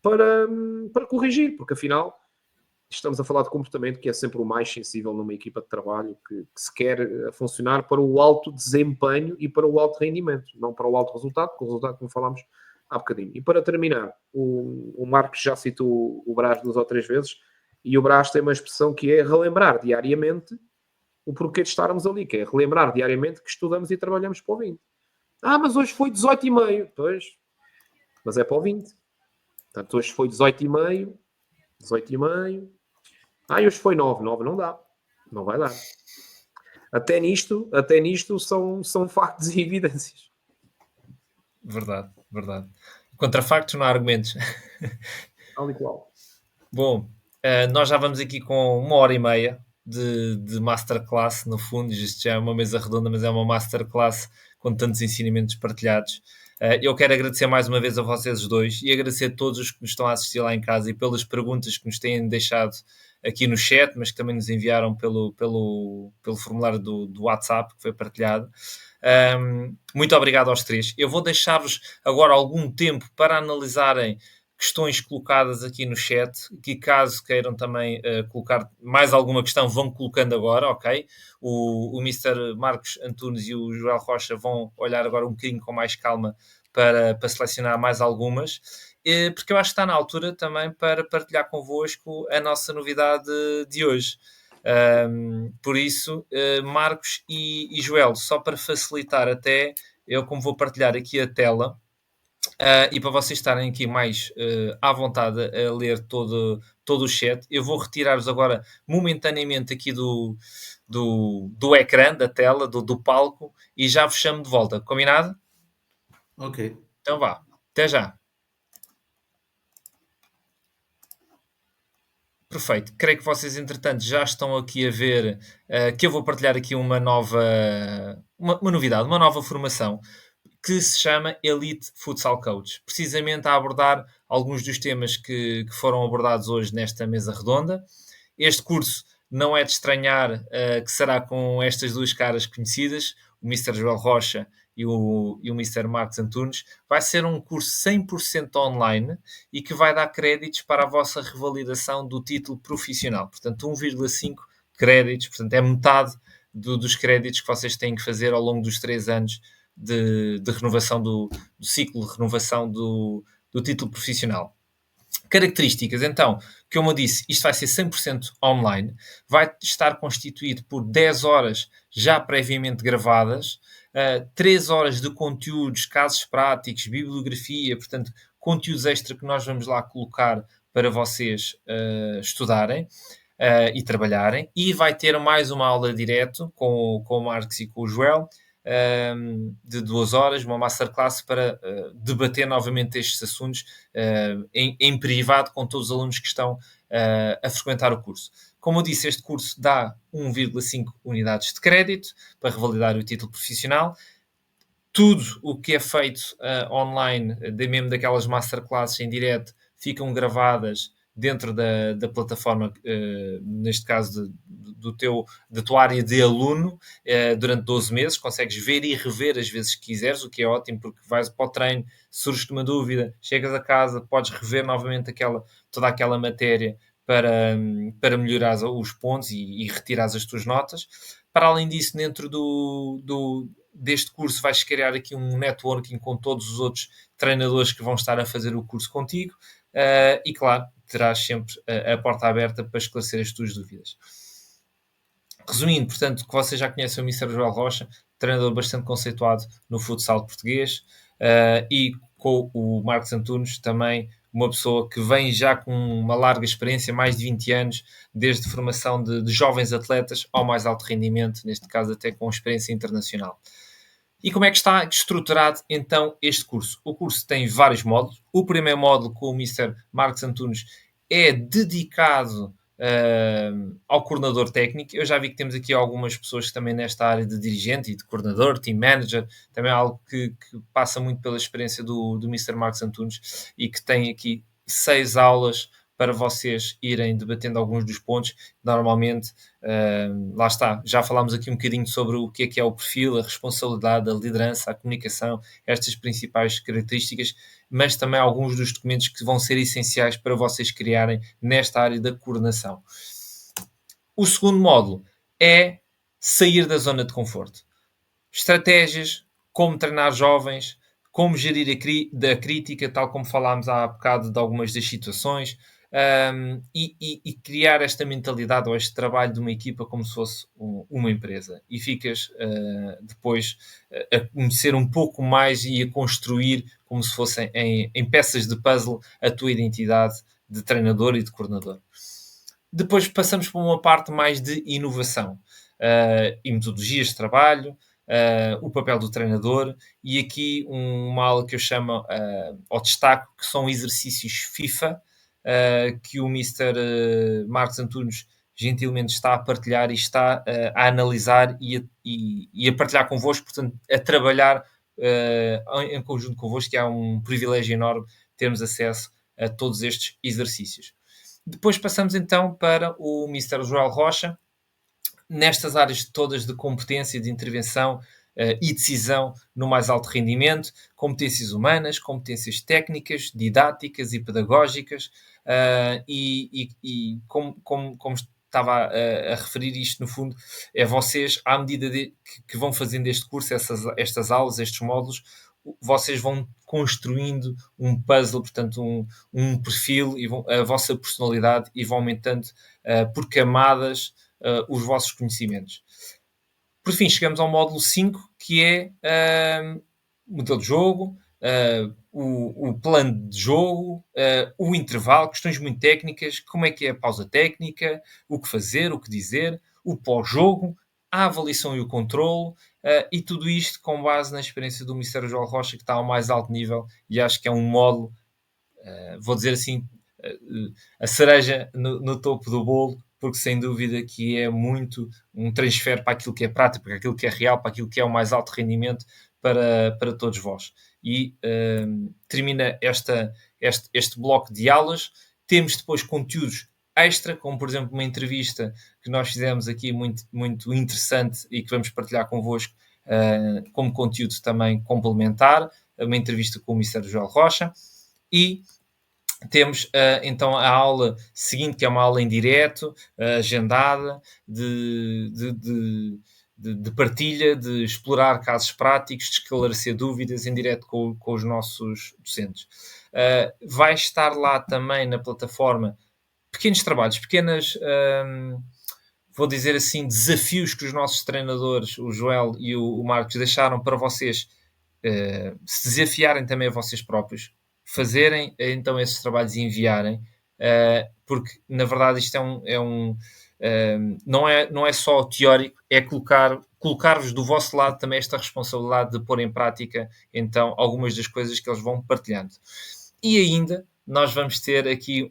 para corrigir, porque afinal estamos a falar de comportamento que é sempre o mais sensível numa equipa de trabalho que se quer funcionar para o alto desempenho e para o alto rendimento, não para o alto resultado, porque o resultado, como falámos há bocadinho. E para terminar, o Marcos já citou o Brás 2 ou 3 vezes, e o Brás tem uma expressão que é relembrar diariamente o porquê de estarmos ali, que é relembrar diariamente que estudamos e trabalhamos para o 20. Mas hoje foi 18,5. Pois, mas é para o 20. Portanto, hoje foi 18,5. 18,5. Hoje foi 9. 9 não dá. Não vai dar. até nisto são factos e evidências. Verdade, verdade. Contra factos não há argumentos. Tal e qual. Bom, nós já vamos aqui com 1h30 de masterclass, no fundo. Isto já é uma mesa redonda, mas é uma masterclass com tantos ensinamentos partilhados. Eu quero agradecer mais uma vez a vocês os dois e agradecer a todos os que nos estão a assistir lá em casa e pelas perguntas que nos têm deixado aqui no chat, mas que também nos enviaram pelo formulário do WhatsApp que foi partilhado. Muito obrigado aos três. Eu vou deixar-vos agora algum tempo para analisarem questões colocadas aqui no chat, que caso queiram também colocar mais alguma questão, vão colocando agora, ok? O Mr. Marcos Antunes e o Joel Rocha vão olhar agora um bocadinho com mais calma para selecionar mais algumas, porque eu acho que está na altura também para partilhar convosco a nossa novidade de hoje. Por isso, Marcos e Joel, só para facilitar até, eu como vou partilhar aqui a tela, e para vocês estarem aqui mais à vontade a ler todo o chat, eu vou retirar-vos agora momentaneamente aqui do ecrã, da tela, do palco, e já vos chamo de volta. Combinado? Ok. Então vá. Até já. Perfeito. Creio que vocês, entretanto, já estão aqui a ver que eu vou partilhar aqui uma novidade, uma nova formação que se chama Elite Futsal Coach, precisamente a abordar alguns dos temas que foram abordados hoje nesta mesa redonda. Este curso não é de estranhar que será com estas duas caras conhecidas, o Mr. Joel Rocha e o Mr. Marcos Antunes. Vai ser um curso 100% online e que vai dar créditos para a vossa revalidação do título profissional. Portanto, 1,5 créditos, portanto, é metade dos créditos que vocês têm que fazer ao longo dos 3 anos de renovação do ciclo de renovação do título profissional. Características, então, como eu disse, isto vai ser 100% online, vai estar constituído por 10 horas já previamente gravadas, 3 horas de conteúdos, casos práticos, bibliografia, portanto, conteúdos extra que nós vamos lá colocar para vocês estudarem e trabalharem, e vai ter mais uma aula direto com o Marcos e com o Joel, de 2 horas, uma masterclass para debater novamente estes assuntos em privado com todos os alunos que estão a frequentar o curso. Como eu disse, este curso dá 1,5 unidades de crédito para revalidar o título profissional. Tudo o que é feito online, mesmo daquelas masterclasses em direto, ficam gravadas dentro da plataforma, neste caso da tua área de aluno, durante 12 meses. Consegues ver e rever as vezes que quiseres, o que é ótimo, porque vais para o treino, surge-te uma dúvida, chegas a casa, podes rever novamente toda aquela matéria para melhorar os pontos e retirar as tuas notas. Para além disso, dentro deste curso vais criar aqui um networking com todos os outros treinadores que vão estar a fazer o curso contigo, e claro, terás sempre a porta aberta para esclarecer as tuas dúvidas. Resumindo, portanto, que vocês já conhecem o Mr. Joel Rocha, treinador bastante conceituado no futsal português, e com o Marcos Antunes, também uma pessoa que vem já com uma larga experiência, mais de 20 anos, desde formação de jovens atletas ao mais alto rendimento, neste caso até com experiência internacional. E como é que está estruturado então este curso? O curso tem vários módulos. O primeiro módulo, com o Mr. Marcos Antunes, é dedicado ao coordenador técnico. Eu já vi que temos aqui algumas pessoas que também nesta área de dirigente e de coordenador, team manager, também é algo que passa muito pela experiência do Mr. Marcos Antunes, e que tem aqui 6 aulas para vocês irem debatendo alguns dos pontos. Normalmente, lá está, já falámos aqui um bocadinho sobre o que é o perfil, a responsabilidade, a liderança, a comunicação, estas principais características, mas também alguns dos documentos que vão ser essenciais para vocês criarem nesta área da coordenação. O segundo módulo é sair da zona de conforto. Estratégias, como treinar jovens, como gerir a crítica, tal como falámos há bocado de algumas das situações, e criar esta mentalidade ou este trabalho de uma equipa como se fosse uma empresa. E ficas depois a conhecer um pouco mais e a construir como se fossem em peças de puzzle a tua identidade de treinador e de coordenador. Depois passamos para uma parte mais de inovação. e metodologias de trabalho, o papel do treinador e aqui uma aula que eu chamo ao destaque, que são exercícios FIFA, que o Mr. Marcos Antunes gentilmente está a partilhar e está a analisar e a partilhar convosco, portanto, a trabalhar em conjunto convosco, que é um privilégio enorme termos acesso a todos estes exercícios. Depois passamos então para o Mr. Joel Rocha, nestas áreas todas de competência, de intervenção e decisão no mais alto rendimento, competências humanas, competências técnicas, didáticas e pedagógicas, e como estava a referir isto, no fundo, é vocês, à medida que vão fazendo este curso, estas aulas, estes módulos, vocês vão construindo um puzzle, portanto, um perfil, e a vossa personalidade, e vão aumentando por camadas os vossos conhecimentos. Por fim, chegamos ao módulo 5, que é o modelo de jogo, o plano de jogo, o intervalo, questões muito técnicas, como é que é a pausa técnica, o que fazer, o que dizer, o pós-jogo, a avaliação e o controle, e tudo isto com base na experiência do Mr. Joel Rocha, que está ao mais alto nível, e acho que é um módulo, vou dizer assim, a cereja no topo do bolo, porque sem dúvida que é muito um transfer para aquilo que é prático, para aquilo que é real, para aquilo que é o mais alto rendimento para todos vós. E termina este bloco de aulas. Temos depois conteúdos extra, como por exemplo uma entrevista que nós fizemos aqui muito, muito interessante e que vamos partilhar convosco como conteúdo também complementar, uma entrevista com o Mr. Joel Rocha. E temos então a aula seguinte, que é uma aula em direto, agendada, de partilha, de explorar casos práticos, de esclarecer dúvidas em direto com os nossos docentes. Vai estar lá também na plataforma pequenos trabalhos, vou dizer assim, desafios que os nossos treinadores, o Joel e o Marcos, deixaram para vocês se desafiarem também a vocês próprios, fazerem então esses trabalhos e enviarem, porque na verdade isto não é só teórico, é colocar-vos do vosso lado também esta responsabilidade de pôr em prática então algumas das coisas que eles vão partilhando. E ainda nós vamos ter aqui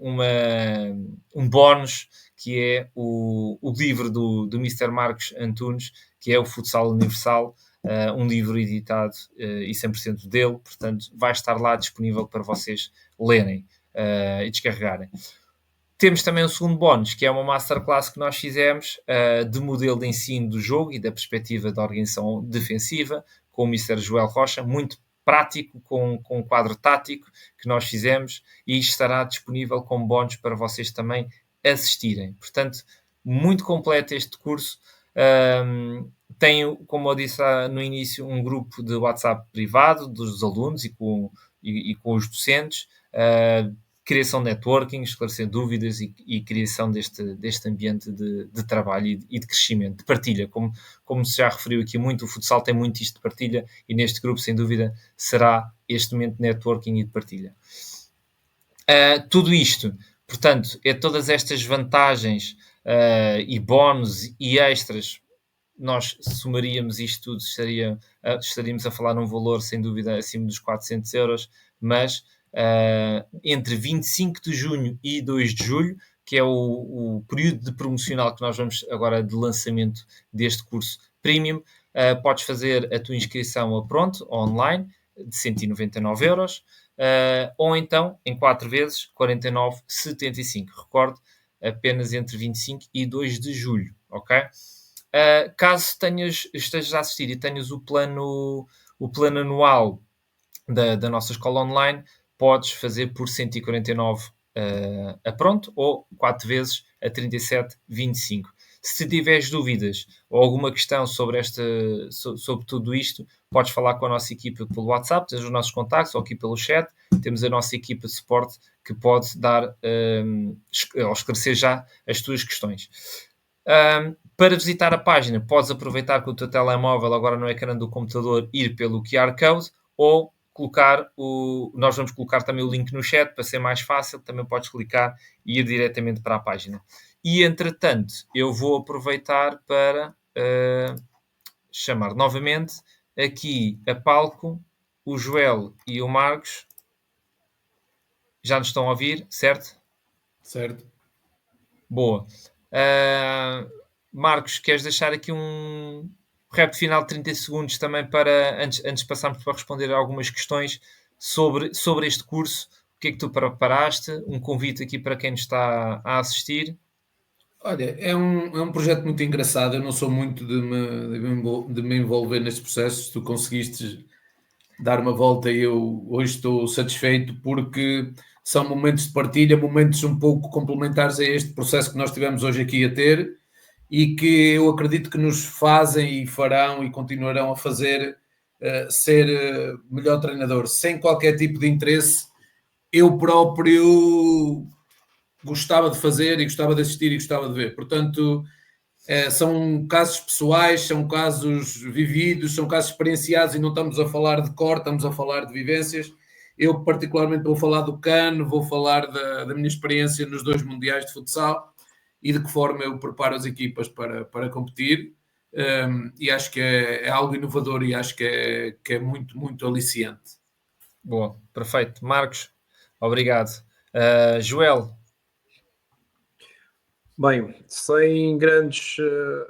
um bónus, que é o livro do Mr. Marcos Antunes, que é o Futsal Universal, um livro editado e 100% dele, portanto vai estar lá disponível para vocês lerem e descarregarem. Temos também o segundo bónus, que é uma masterclass que nós fizemos de modelo de ensino do jogo e da perspectiva da organização defensiva, com o Mr. Joel Rocha, muito prático, com um quadro tático que nós fizemos, e estará disponível como bónus para vocês também assistirem. Portanto, muito completo este curso. Tenho, como eu disse no início, um grupo de WhatsApp privado dos alunos e com os docentes, criação de networking, esclarecer dúvidas e criação deste ambiente de trabalho e de crescimento, de partilha. Como se já referiu aqui muito, o futsal tem muito isto de partilha, e neste grupo, sem dúvida, será este momento de networking e de partilha. Tudo isto, portanto, todas estas vantagens e bónus e extras, nós somaríamos isto tudo, estaríamos a falar num valor, sem dúvida, acima dos 400 euros, mas entre 25 de junho e 2 de julho, que é o período de promocional que nós vamos agora de lançamento deste curso Premium, podes fazer a tua inscrição a pronto, online, de 199 euros, ou então, em 4 vezes, 49,75. Recordo, apenas entre 25 e 2 de julho, ok? Caso estejas a assistir e tenhas o plano anual da nossa escola online, podes fazer por 149 a pronto, ou 4 vezes a 37,25. Se tiveres dúvidas ou alguma questão sobre tudo isto, podes falar com a nossa equipa pelo WhatsApp, tens os nossos contactos, ou aqui pelo chat. Temos a nossa equipa de suporte que pode dar ou esclarecer já as tuas questões. Para visitar a página, podes aproveitar com o teu telemóvel, agora no ecrã do computador, ir pelo QR Code, ou nós vamos colocar também o link no chat para ser mais fácil. Também podes clicar e ir diretamente para a página. E, entretanto, eu vou aproveitar para chamar novamente aqui a palco o Joel e o Marcos. Já nos estão a ouvir, certo? Certo. Boa. Marcos, queres deixar aqui um rap final de 30 segundos também para, antes de passarmos para responder a algumas questões sobre este curso? O que é que tu preparaste? Um convite aqui para quem nos está a assistir. Olha, é um projeto muito engraçado. Eu não sou muito de me envolver nestes processos. Tu conseguiste dar uma volta e eu hoje estou satisfeito porque são momentos de partilha, momentos um pouco complementares a este processo que nós tivemos hoje aqui a ter e que eu acredito que nos fazem e farão e continuarão a fazer ser melhor treinador, sem qualquer tipo de interesse. Eu próprio gostava de fazer e gostava de assistir e gostava de ver. Portanto, são casos pessoais, são casos vividos, são casos experienciados e não estamos a falar de cor, estamos a falar de vivências. Eu particularmente vou falar do CAN, vou falar da minha experiência nos 2 mundiais de futsal e de que forma eu preparo as equipas para competir. E acho que é algo inovador e acho que é muito, muito aliciante. Boa, perfeito. Marcos, obrigado. Joel. Bem, sem grandes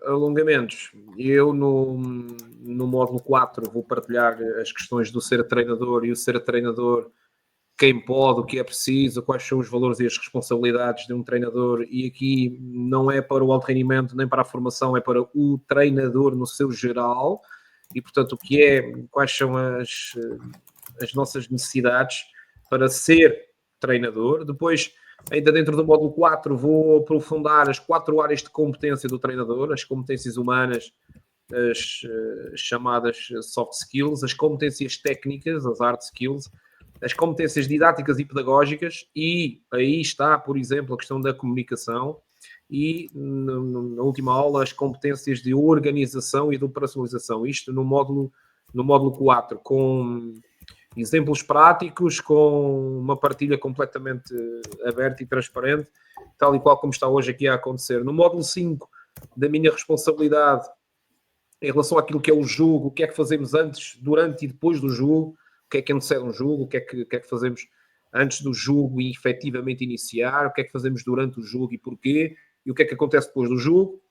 alongamentos, eu no módulo 4 vou partilhar as questões do ser treinador e o ser treinador, quem pode, o que é preciso, quais são os valores e as responsabilidades de um treinador, e aqui não é para o alto rendimento nem para a formação, é para o treinador no seu geral, e portanto quais são as nossas necessidades para ser treinador. Depois, ainda dentro do módulo 4, vou aprofundar as 4 áreas de competência do treinador, as competências humanas, as chamadas soft skills, as competências técnicas, as hard skills, as competências didáticas e pedagógicas, e aí está, por exemplo, a questão da comunicação, e na última aula as competências de organização e de operacionalização, isto no módulo 4, com exemplos práticos, com uma partilha completamente aberta e transparente, tal e qual como está hoje aqui a acontecer. No módulo 5, da minha responsabilidade em relação àquilo que é o jogo, o que é que fazemos antes, durante e depois do jogo, o que é que antecede um jogo, o que é que fazemos antes do jogo e efetivamente iniciar, o que é que fazemos durante o jogo e porquê, e o que é que acontece depois do jogo.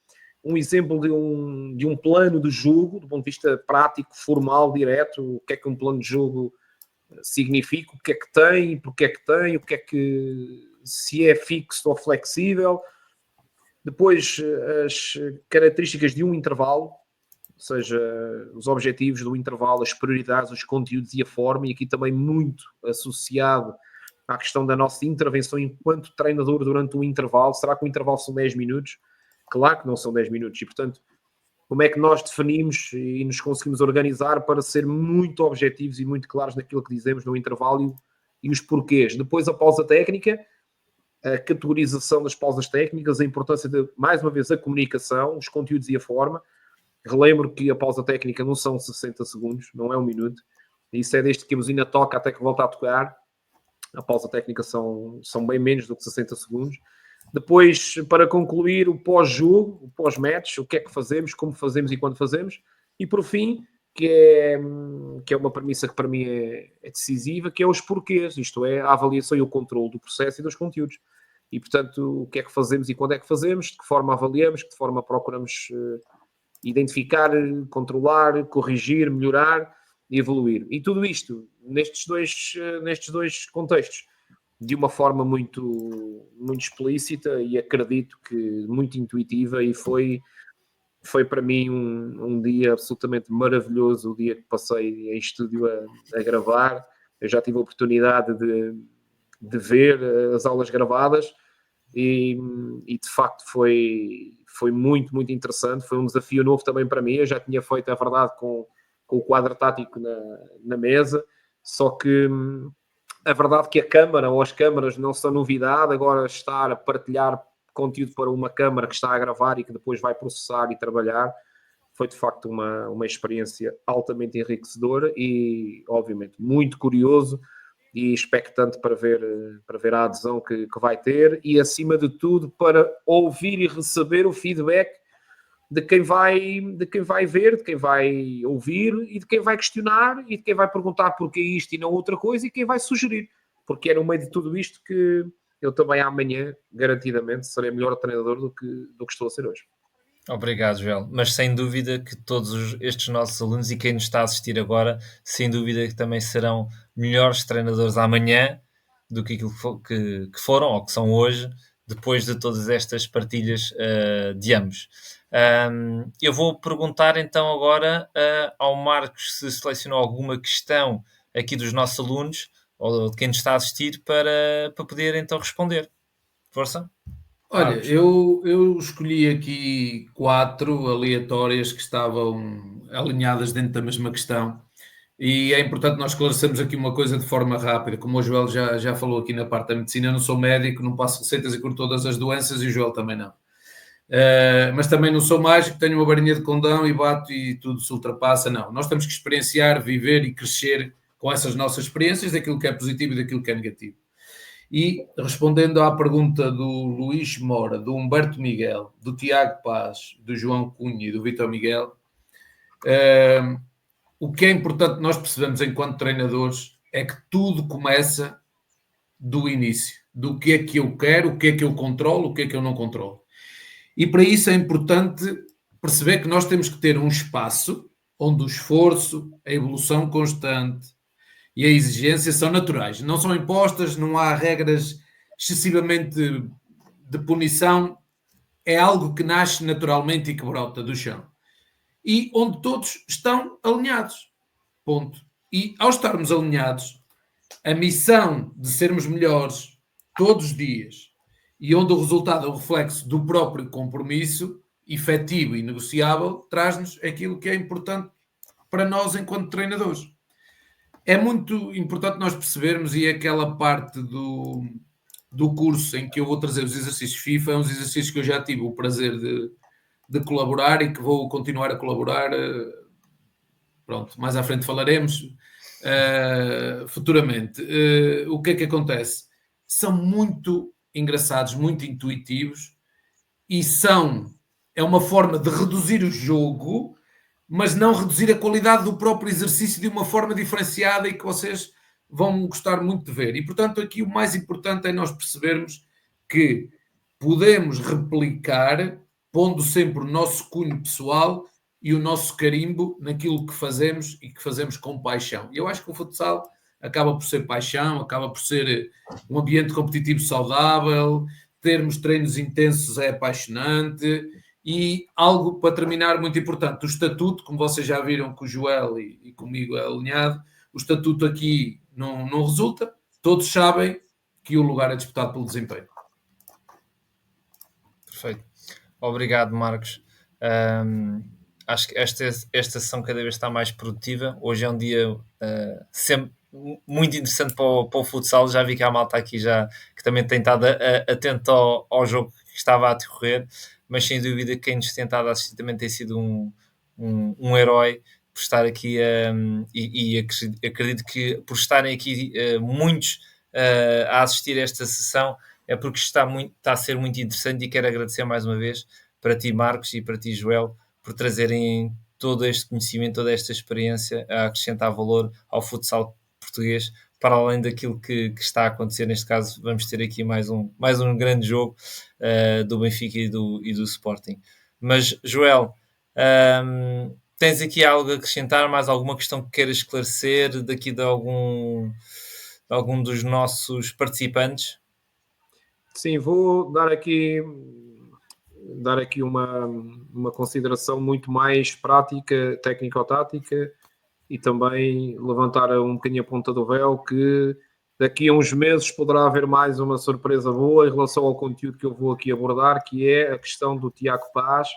Um exemplo de um plano de jogo, do ponto de vista prático, formal, direto, o que é que um plano de jogo significa, o que é que tem, porque é que tem, o que é que, se é fixo ou flexível. Depois, as características de um intervalo, ou seja, os objetivos do intervalo, as prioridades, os conteúdos e a forma, e aqui também muito associado à questão da nossa intervenção enquanto treinador durante o intervalo. Será que o intervalo são 10 minutos? Claro que não são 10 minutos, e portanto, como é que nós definimos e nos conseguimos organizar para ser muito objetivos e muito claros naquilo que dizemos no intervalo e os porquês. Depois a pausa técnica, a categorização das pausas técnicas, a importância de, mais uma vez, a comunicação, os conteúdos e a forma. Relembro que a pausa técnica não são 60 segundos, não é um minuto. Isso é desde que a buzina toca até que volta a tocar. A pausa técnica são bem menos do que 60 segundos. Depois, para concluir, o pós-jogo, o pós-match, o que é que fazemos, como fazemos e quando fazemos. E, por fim, que é uma premissa que para mim é decisiva, que é os porquês, isto é, a avaliação e o controle do processo e dos conteúdos. E, portanto, o que é que fazemos e quando é que fazemos, de que forma avaliamos, de que forma procuramos identificar, controlar, corrigir, melhorar e evoluir. E tudo isto nestes dois contextos, de uma forma muito, muito explícita e acredito que muito intuitiva, e foi para mim um dia absolutamente maravilhoso, o dia que passei em estúdio a gravar. Eu já tive a oportunidade de ver as aulas gravadas e de facto foi muito, muito interessante. Foi um desafio novo também para mim. Eu já tinha feito, é verdade, com o quadro tático na mesa, só que a verdade é que a câmara ou as câmaras não são novidade. Agora estar a partilhar conteúdo para uma câmara que está a gravar e que depois vai processar e trabalhar foi de facto uma experiência altamente enriquecedora e obviamente muito curioso e expectante para ver a adesão que vai ter, e acima de tudo para ouvir e receber o feedback de quem vai ver, de quem vai ouvir e de quem vai questionar e de quem vai perguntar porquê isto e não outra coisa e quem vai sugerir. Porque é no meio de tudo isto que eu também amanhã, garantidamente, serei melhor treinador do que estou a ser hoje. Obrigado, Joel. Mas sem dúvida que estes nossos alunos e quem nos está a assistir agora, sem dúvida que também serão melhores treinadores amanhã do que aquilo que foram ou que são hoje, depois de todas estas partilhas de ambos. Eu vou perguntar então agora ao Marcos se selecionou alguma questão aqui dos nossos alunos ou de quem nos está a assistir para poder então responder. Força. Olha, Marcos. eu escolhi aqui 4 aleatórias que estavam alinhadas dentro da mesma questão. E é importante nós esclarecermos aqui uma coisa de forma rápida. Como o Joel já falou aqui na parte da medicina, eu não sou médico, não passo receitas e curo todas as doenças e o Joel também não. Mas também não sou mágico, tenho uma varinha de condão e bato e tudo se ultrapassa. Não, nós temos que experienciar, viver e crescer com essas nossas experiências, daquilo que é positivo e daquilo que é negativo. E respondendo à pergunta do Luís Mora, do Humberto Miguel, do Tiago Paz, do João Cunha e do Vitor Miguel, o que é importante nós percebemos enquanto treinadores é que tudo começa do início, do que é que eu quero, o que é que eu controlo, o que é que eu não controlo. E para isso é importante perceber que nós temos que ter um espaço onde o esforço, a evolução constante e a exigência são naturais, não são impostas, não há regras excessivamente de punição, é algo que nasce naturalmente e que brota do chão. E onde todos estão alinhados. Ponto. E ao estarmos alinhados, a missão de sermos melhores todos os dias e onde o resultado é o reflexo do próprio compromisso efetivo e negociável, traz-nos aquilo que é importante para nós enquanto treinadores. É muito importante nós percebermos, e aquela parte do curso em que eu vou trazer os exercícios FIFA, é uns exercícios que eu já tive o prazer de colaborar e que vou continuar a colaborar. Pronto, mais à frente falaremos futuramente. O que é que acontece? São muito engraçados, muito intuitivos e é uma forma de reduzir o jogo, mas não reduzir a qualidade do próprio exercício de uma forma diferenciada e que vocês vão gostar muito de ver. E, portanto, aqui o mais importante é nós percebermos que podemos replicar, pondo sempre o nosso cunho pessoal e o nosso carimbo naquilo que fazemos e que fazemos com paixão. E eu acho que o futsal acaba por ser paixão, acaba por ser um ambiente competitivo saudável, termos treinos intensos é apaixonante. E algo para terminar muito importante, o estatuto, como vocês já viram que o Joel e comigo é alinhado, o estatuto aqui não resulta, todos sabem que o lugar é disputado pelo desempenho. Perfeito. Obrigado, Marcos. Acho que esta sessão cada vez está mais produtiva. Hoje é um dia sempre muito interessante para o futsal. Já vi que a malta aqui que também tem estado atento ao jogo que estava a decorrer, mas sem dúvida quem nos tem estado a assistir também tem sido um herói por estar aqui e acredito que por estarem aqui muitos a assistir a esta sessão é porque está a ser muito interessante e quero agradecer mais uma vez para ti, Marcos, e para ti, Joel, por trazerem todo este conhecimento, toda esta experiência a acrescentar valor ao futsal português, para além daquilo que está a acontecer. Neste caso, vamos ter aqui mais um grande jogo do Benfica e do Sporting. Mas, Joel, tens aqui algo a acrescentar? Mais alguma questão que queiras esclarecer daqui de algum dos nossos participantes? Sim, vou dar aqui uma consideração muito mais prática, técnico-tática, e também levantar um bocadinho a ponta do véu que daqui a uns meses poderá haver mais uma surpresa boa em relação ao conteúdo que eu vou aqui abordar, que é a questão do Tiago Paz.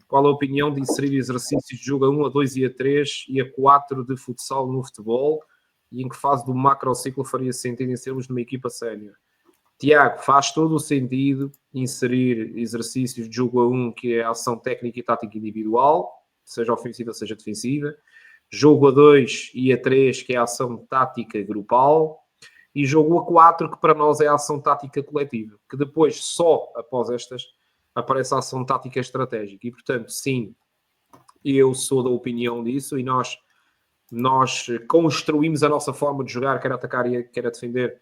Qual a opinião de inserir exercícios de jogo a 1, a 2 e a 3 e a 4 de futsal no futebol, e em que fase do macrociclo faria sentido inserirmos numa equipa sénior? Tiago, faz todo o sentido inserir exercícios de jogo a 1, que é a ação técnica e tática individual, seja ofensiva, seja defensiva. Jogo a 2 e a 3, que é a ação tática grupal. E jogo a 4, que para nós é a ação tática coletiva. Que depois, só após estas aparece a ação tática estratégica. E, portanto, sim, eu sou da opinião disso e nós construímos a nossa forma de jogar, quer atacar e quer a defender,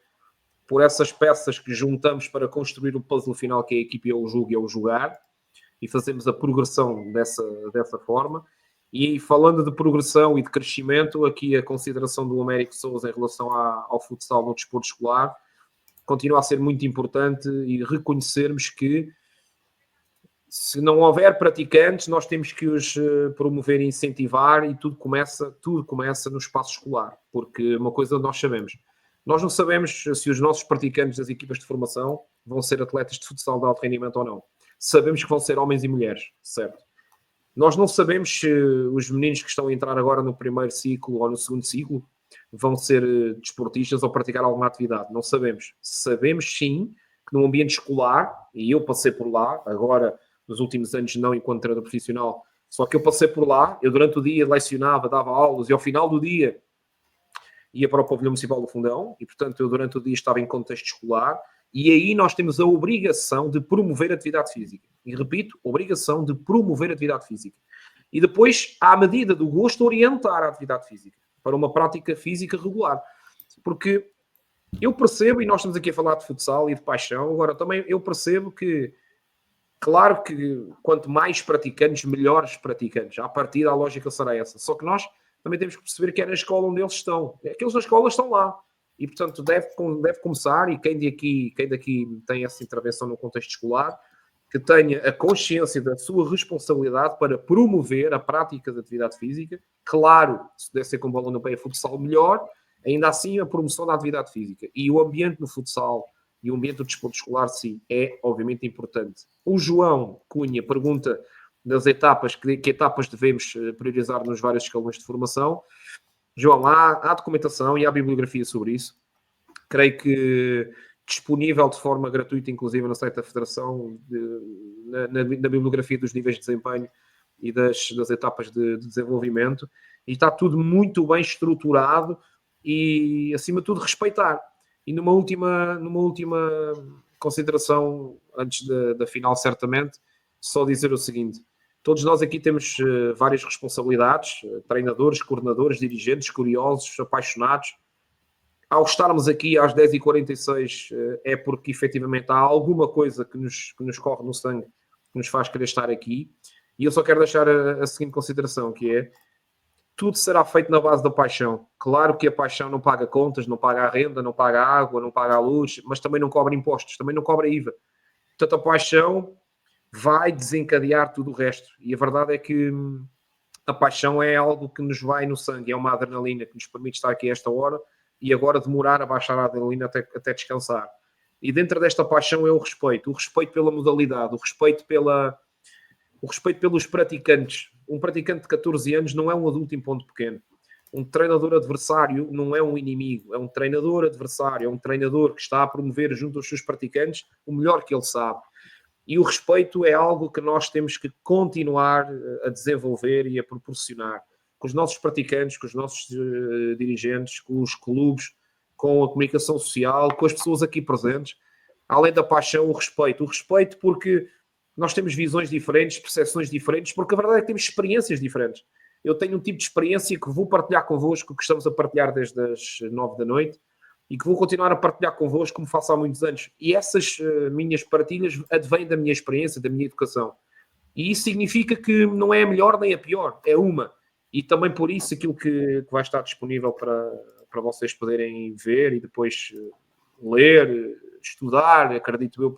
por essas peças que juntamos para construir o puzzle final, que é a equipe, é o jogo e é o jogar, e fazemos a progressão dessa forma. E falando de progressão e de crescimento, aqui a consideração do Américo Sousa em relação ao futsal no desporto escolar continua a ser muito importante, e reconhecermos que se não houver praticantes, nós temos que os promover e incentivar, e tudo começa no espaço escolar, porque uma coisa nós sabemos, nós não sabemos se os nossos praticantes das equipas de formação vão ser atletas de futsal de alto rendimento ou não. Sabemos que vão ser homens e mulheres, certo? Nós não sabemos se os meninos que estão a entrar agora no primeiro ciclo ou no segundo ciclo vão ser desportistas ou praticar alguma atividade. Não sabemos. Sabemos sim que no ambiente escolar, e eu passei por lá, agora nos últimos anos não enquanto treinador profissional, só que eu passei por lá, eu durante o dia lecionava, dava aulas, e ao final do dia ia para o pavilhão municipal do Fundão, e portanto eu durante o dia estava em contexto escolar, e aí nós temos a obrigação de promover a atividade física. E repito, obrigação de promover a atividade física. E depois, à medida do gosto, orientar a atividade física para uma prática física regular. Porque eu percebo, e nós estamos aqui a falar de futsal e de paixão, agora também eu percebo que, claro que quanto mais praticantes, melhores praticantes. À partida, a lógica será essa. Só que nós também temos que perceber que é na escola onde eles estão. Aqueles na escola estão lá. E, portanto, deve começar, e quem daqui tem essa intervenção no contexto escolar, que tenha a consciência da sua responsabilidade para promover a prática da atividade física. Claro, se puder ser com bola no pé e futsal, melhor. Ainda assim, a promoção da atividade física. E o ambiente no futsal e o ambiente do desporto escolar, sim, é obviamente importante. O João Cunha pergunta das etapas, que etapas devemos priorizar nos vários escalões de formação. João, há documentação e há bibliografia sobre isso. Creio que disponível de forma gratuita, inclusive no site da Federação, na bibliografia dos níveis de desempenho e das etapas de desenvolvimento. E está tudo muito bem estruturado e, acima de tudo, respeitar. E numa última consideração, antes da final, certamente, só dizer o seguinte: todos nós aqui temos várias responsabilidades, treinadores, coordenadores, dirigentes, curiosos, apaixonados. Ao estarmos aqui às 10h46 é porque efetivamente há alguma coisa que nos corre no sangue, que nos faz querer estar aqui. E eu só quero deixar a seguinte consideração, que é: tudo será feito na base da paixão. Claro que a paixão não paga contas, não paga a renda, não paga a água, não paga a luz, mas também não cobra impostos, também não cobra IVA. Portanto, a paixão vai desencadear tudo o resto. E a verdade é que a paixão é algo que nos vai no sangue, é uma adrenalina que nos permite estar aqui a esta hora e agora demorar a baixar a adrenalina até descansar. E dentro desta paixão é o respeito pela modalidade, o respeito pelos praticantes. Um praticante de 14 anos não é um adulto em ponto pequeno. Um treinador adversário não é um inimigo, é um treinador adversário, é um treinador que está a promover junto aos seus praticantes o melhor que ele sabe. E o respeito é algo que nós temos que continuar a desenvolver e a proporcionar com os nossos praticantes, com os nossos dirigentes, com os clubes, com a comunicação social, com as pessoas aqui presentes. Além da paixão, o respeito porque nós temos visões diferentes, percepções diferentes, porque a verdade é que temos experiências diferentes. Eu tenho um tipo de experiência que vou partilhar convosco, que estamos a partilhar desde as 9 da noite, e que vou continuar a partilhar convosco como faço há muitos anos. E essas minhas partilhas advêm da minha experiência, da minha educação. E isso significa que não é a melhor nem a pior, é uma. E também por isso aquilo que vai estar disponível para vocês poderem ver e depois ler, estudar, acredito eu,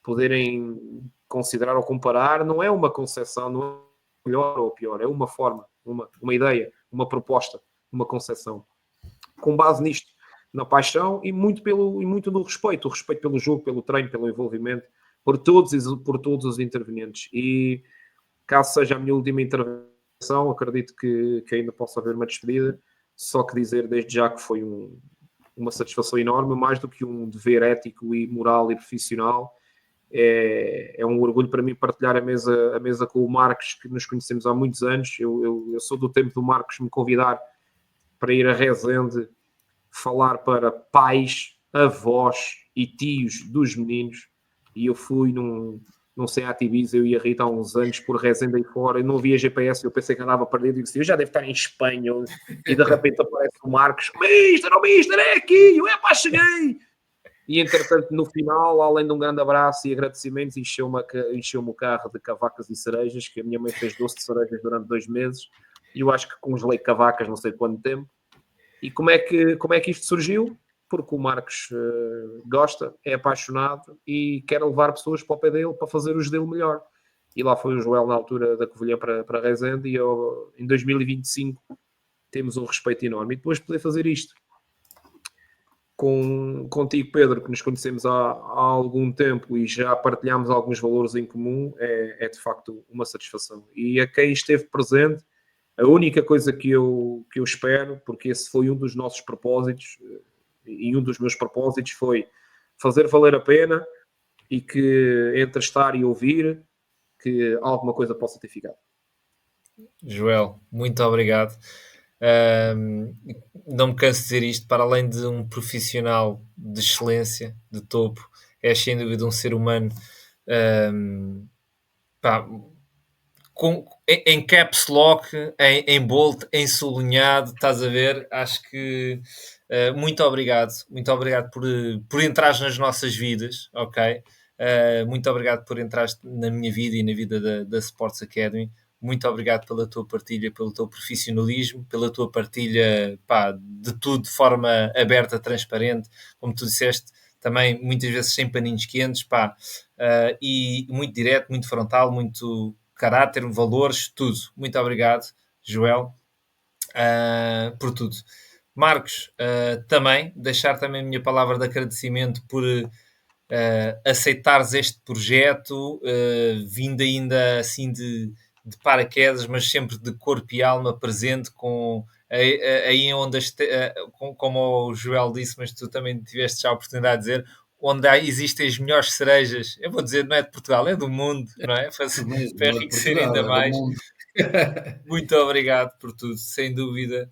poderem considerar ou comparar, não é uma concepção, não é melhor ou pior, é uma forma, uma ideia, uma proposta, uma concepção. Com base nisto, na paixão e muito no respeito. O respeito pelo jogo, pelo treino, pelo envolvimento, por todos os intervenientes. E caso seja a minha última intervenção, acredito que ainda possa haver uma despedida. Só que dizer desde já que foi uma satisfação enorme, mais do que um dever ético e moral e profissional. É um orgulho para mim partilhar a mesa com o Marcos, que nos conhecemos há muitos anos. Eu sou do tempo do Marcos me convidar para ir a Rezende falar para pais, avós e tios dos meninos, e eu fui não sei, a Ibiza, eu ia Rita há uns anos por Resende aí fora, eu não havia GPS, eu pensei que andava perdido, e disse, eu já devo estar em Espanha, e de repente aparece o Marcos, Mister, é aqui, eu cheguei! E entretanto, no final, além de um grande abraço e agradecimentos, encheu-me o carro de cavacas e cerejas, que a minha mãe fez doce de cerejas durante 2 meses, e eu acho que congelei cavacas não sei quanto tempo. E como é que isto surgiu? Porque o Marcos gosta, é apaixonado e quer levar pessoas para o pé dele para fazer o dele melhor. E lá foi o Joel na altura da Covilhã para Resende, e eu, em 2025 temos um respeito enorme. E depois de poder fazer isto contigo, Pedro, que nos conhecemos há algum tempo e já partilhámos alguns valores em comum, é de facto uma satisfação. E a quem esteve presente, a única coisa que eu espero, porque esse foi um dos nossos propósitos, e um dos meus propósitos foi fazer valer a pena, e que entre estar e ouvir, que alguma coisa possa ter ficado. Joel, muito obrigado. Não me canso de dizer isto, para além de um profissional de excelência, de topo, és sem dúvida um ser humano pá, em caps lock, em bold, em sublinhado, estás a ver? Acho que muito obrigado por entrar nas nossas vidas, ok? Muito obrigado por entrar na minha vida e na vida da Sports Academy. Muito obrigado pela tua partilha, pelo teu profissionalismo, pela tua partilha, pá, de tudo de forma aberta, transparente, como tu disseste, também muitas vezes sem paninhos quentes, pá, e muito direto, muito frontal, muito caráter, valores, tudo. Muito obrigado, Joel, por tudo. Marcos, também, deixar também a minha palavra de agradecimento por aceitares este projeto, vindo ainda assim de paraquedas, mas sempre de corpo e alma presente, com aí onde como o Joel disse, mas tu também tiveste já a oportunidade de dizer, onde existem as melhores cerejas, eu vou dizer, não é de Portugal, é do mundo, não é? Para Não é de enriquecer Portugal, ainda é do mais. mundo. Muito obrigado por tudo, sem dúvida.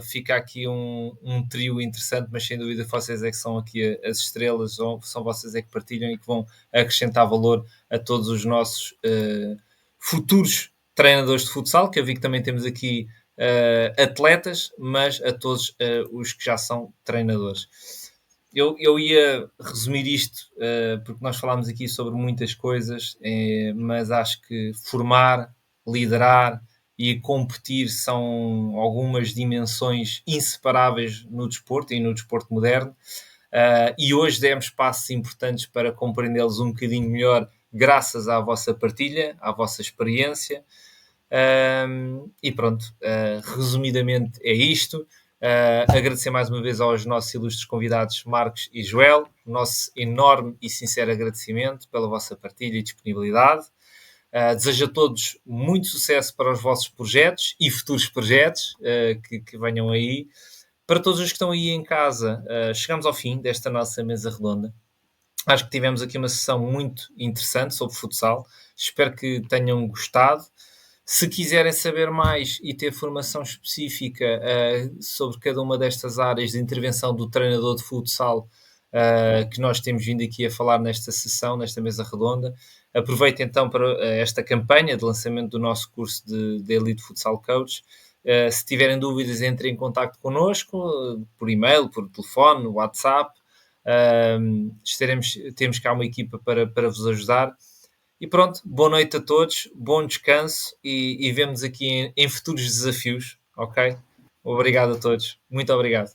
Fica aqui um trio interessante, mas sem dúvida vocês é que são aqui as estrelas, são vocês é que partilham e que vão acrescentar valor a todos os nossos futuros treinadores de futsal, que eu vi que também temos aqui atletas, mas a todos os que já são treinadores. Eu ia resumir isto, porque nós falámos aqui sobre muitas coisas, mas acho que formar, liderar e competir são algumas dimensões inseparáveis no desporto e no desporto moderno. E hoje demos passos importantes para compreendê-los um bocadinho melhor, graças à vossa partilha, à vossa experiência. E pronto, resumidamente é isto. Agradecer mais uma vez aos nossos ilustres convidados Marcos e Joel, nosso enorme e sincero agradecimento pela vossa partilha e disponibilidade. Desejo a todos muito sucesso para os vossos projetos e futuros projetos que venham aí. Para todos os que estão aí em casa, chegamos ao fim desta nossa mesa redonda. Acho que tivemos aqui uma sessão muito interessante sobre futsal. Espero que tenham gostado. Se quiserem saber mais e ter formação específica sobre cada uma destas áreas de intervenção do treinador de futsal que nós temos vindo aqui a falar nesta sessão, nesta mesa redonda, aproveitem então para esta campanha de lançamento do nosso curso de Elite Futsal Coach. Se tiverem dúvidas, entrem em contato connosco, por e-mail, por telefone, WhatsApp. Temos cá uma equipa para vos ajudar. E pronto, boa noite a todos, bom descanso e vemos aqui em futuros desafios, ok? Obrigado a todos, muito obrigado.